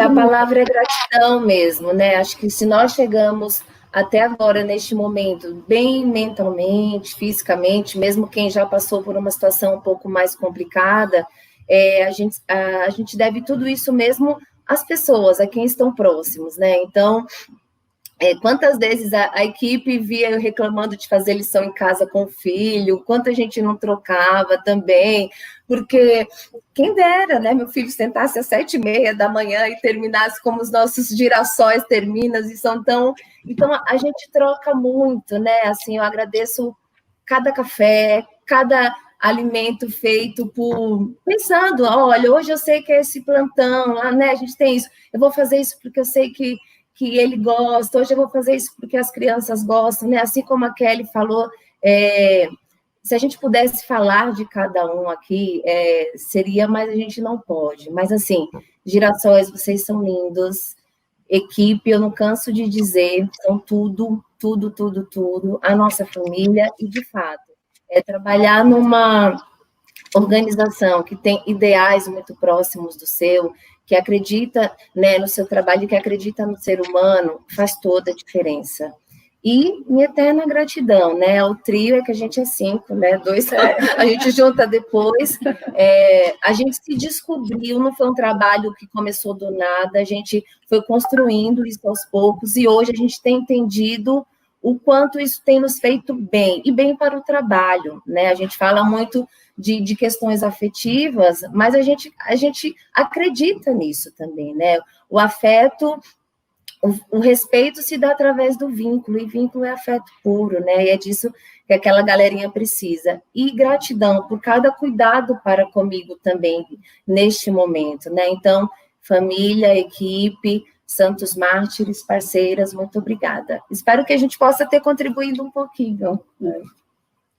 A palavra é gratidão mesmo, né? Acho que se nós chegamos até agora, neste momento, bem mentalmente, fisicamente, mesmo quem já passou por uma situação um pouco mais complicada, a gente deve tudo isso mesmo às pessoas, a quem estão próximos, né? Então, quantas vezes a equipe via eu reclamando de fazer lição em casa com o filho, quanta gente não trocava também, porque quem dera, né, meu filho sentasse às 7h30 da manhã e terminasse como os nossos girassóis terminam, e são tão... Então, a gente troca muito, né, assim, eu agradeço cada café, cada alimento feito pensando, olha, hoje eu sei que é esse plantão, né, a gente tem isso, eu vou fazer isso porque eu sei que ele gosta, hoje eu vou fazer isso porque as crianças gostam, né? Assim como a Kelly falou, se a gente pudesse falar de cada um aqui, seria, mas a gente não pode. Mas, assim, Girassóis, vocês são lindos, equipe, eu não canso de dizer, são tudo, a nossa família, e, de fato, trabalhar numa organização que tem ideais muito próximos do seu, que acredita, né, no seu trabalho, que acredita no ser humano, faz toda a diferença. E minha eterna gratidão, né? O trio é que a gente é 5, né? 2 a gente junta depois. A gente se descobriu, não foi um trabalho que começou do nada, a gente foi construindo isso aos poucos, e hoje a gente tem entendido o quanto isso tem nos feito bem, e bem para o trabalho, né? A gente fala muito de questões afetivas, mas a gente acredita nisso também, né? O afeto... O respeito se dá através do vínculo, e vínculo é afeto puro, né? E é disso que aquela galerinha precisa. E gratidão por cada cuidado para comigo também, neste momento, né? Então, família, equipe, santos mártires, parceiras, muito obrigada. Espero que a gente possa ter contribuído um pouquinho. Né?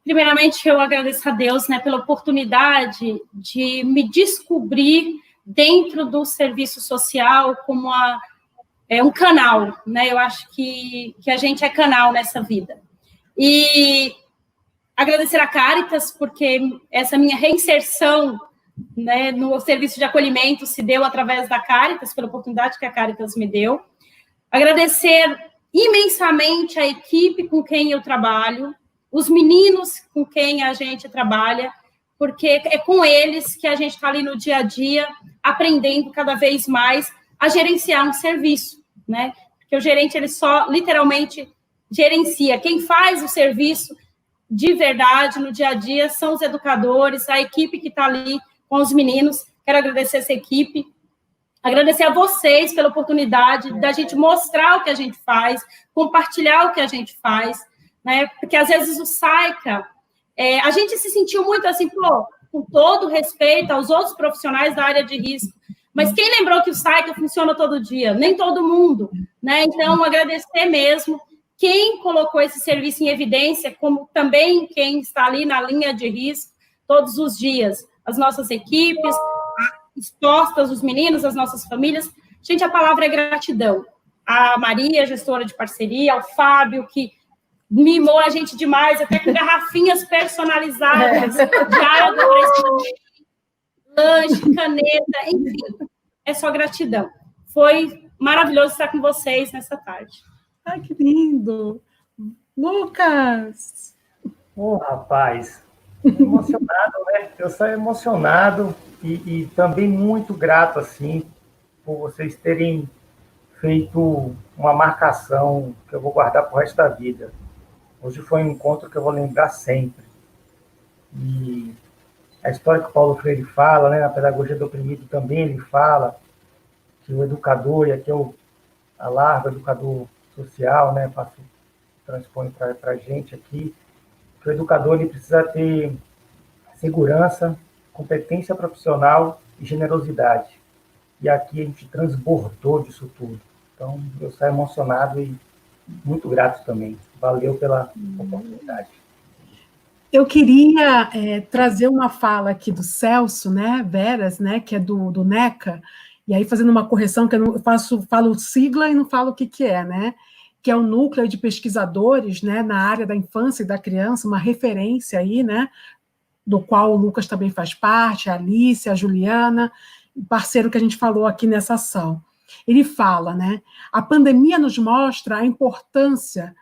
Primeiramente, eu agradeço a Deus, né, pela oportunidade de me descobrir dentro do serviço social como um canal, né? Eu acho que a gente é canal nessa vida. E agradecer a Caritas, porque essa minha reinserção, né, no serviço de acolhimento se deu através da Caritas, pela oportunidade que a Caritas me deu. Agradecer imensamente a equipe com quem eu trabalho, os meninos com quem a gente trabalha, porque é com eles que a gente está ali no dia a dia, aprendendo cada vez mais a gerenciar um serviço, né? Porque o gerente, ele só, literalmente, gerencia. Quem faz o serviço de verdade, no dia a dia, são os educadores, a equipe que está ali com os meninos. Quero agradecer essa equipe, agradecer a vocês pela oportunidade da gente mostrar o que a gente faz, compartilhar o que a gente faz, né? Porque, às vezes, o SAICA, a gente se sentiu muito assim, pô, com todo respeito aos outros profissionais da área de risco, mas quem lembrou que o SAICA funciona todo dia? Nem todo mundo, né? Então, agradecer mesmo quem colocou esse serviço em evidência, como também quem está ali na linha de risco todos os dias. As nossas equipes, expostas, os meninos, as nossas famílias. Gente, a palavra é gratidão. A Maria, gestora de parceria, ao Fábio, que mimou a gente demais, até com garrafinhas personalizadas, de água, lanche, caneta, enfim, é só gratidão. Foi maravilhoso estar com vocês nessa tarde. Ai, que lindo! Lucas! Rapaz, emocionado, né? Eu sou emocionado e também muito grato, assim, por vocês terem feito uma marcação que eu vou guardar para o resto da vida. Hoje foi um encontro que eu vou lembrar sempre. E a história que o Paulo Freire fala, né, na Pedagogia do Oprimido também ele fala que o educador, e aqui eu alargo, educador social, né, transpõe para a gente aqui, que o educador ele precisa ter segurança, competência profissional e generosidade. E aqui a gente transbordou disso tudo. Então, eu saio emocionado e muito grato também. Valeu pela oportunidade. Eu queria trazer uma fala aqui do Celso, né, Veras, né, que é do NECA, e aí fazendo uma correção, que eu não falo sigla e não falo o que é, né, que é o Núcleo de Pesquisadores, né, na área da infância e da criança, uma referência aí, né, do qual o Lucas também faz parte, a Alice, a Juliana, parceiro que a gente falou aqui nessa ação. Ele fala, né, a pandemia nos mostra a importância,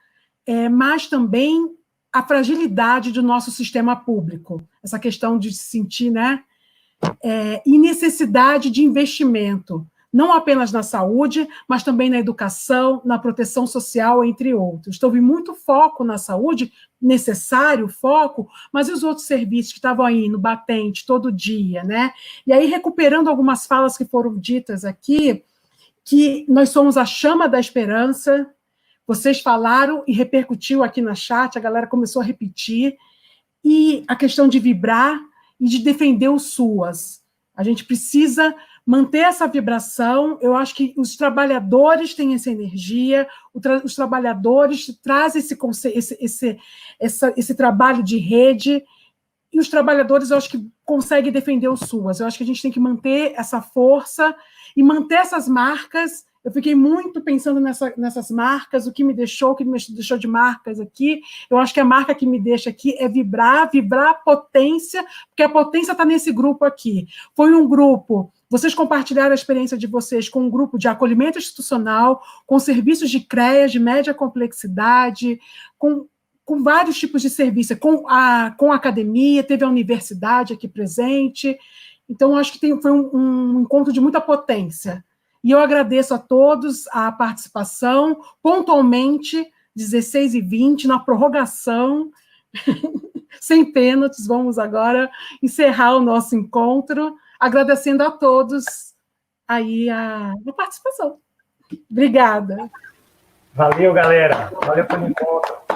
mas também a fragilidade do nosso sistema público, essa questão de se sentir, né, e necessidade de investimento, não apenas na saúde, mas também na educação, na proteção social, entre outros. Então, vi muito foco na saúde, necessário foco, mas e os outros serviços que estavam aí no batente todo dia, né? E aí, recuperando algumas falas que foram ditas aqui, que nós somos a chama da esperança. Vocês falaram e repercutiu aqui na chat, a galera começou a repetir, e a questão de vibrar e de defender os SUAS. A gente precisa manter essa vibração. Eu acho que os trabalhadores têm essa energia, os trabalhadores trazem esse trabalho de rede, e os trabalhadores, eu acho que conseguem defender os SUAS. Eu acho que a gente tem que manter essa força e manter essas marcas. Eu fiquei muito pensando nessas marcas, o que me deixou de marcas aqui. Eu acho que a marca que me deixa aqui é vibrar a potência, porque a potência está nesse grupo aqui. Foi um grupo Vocês compartilharam a experiência de vocês com um grupo de acolhimento institucional, com serviços de CREAS de média complexidade, com vários tipos de serviço, com a academia, teve a universidade aqui presente. Então, acho que foi um encontro de muita potência. E eu agradeço a todos a participação, pontualmente, 16h20, na prorrogação, sem pênaltis. Vamos agora encerrar o nosso encontro, agradecendo a todos aí a participação. Obrigada. Valeu, galera. Valeu pelo encontro.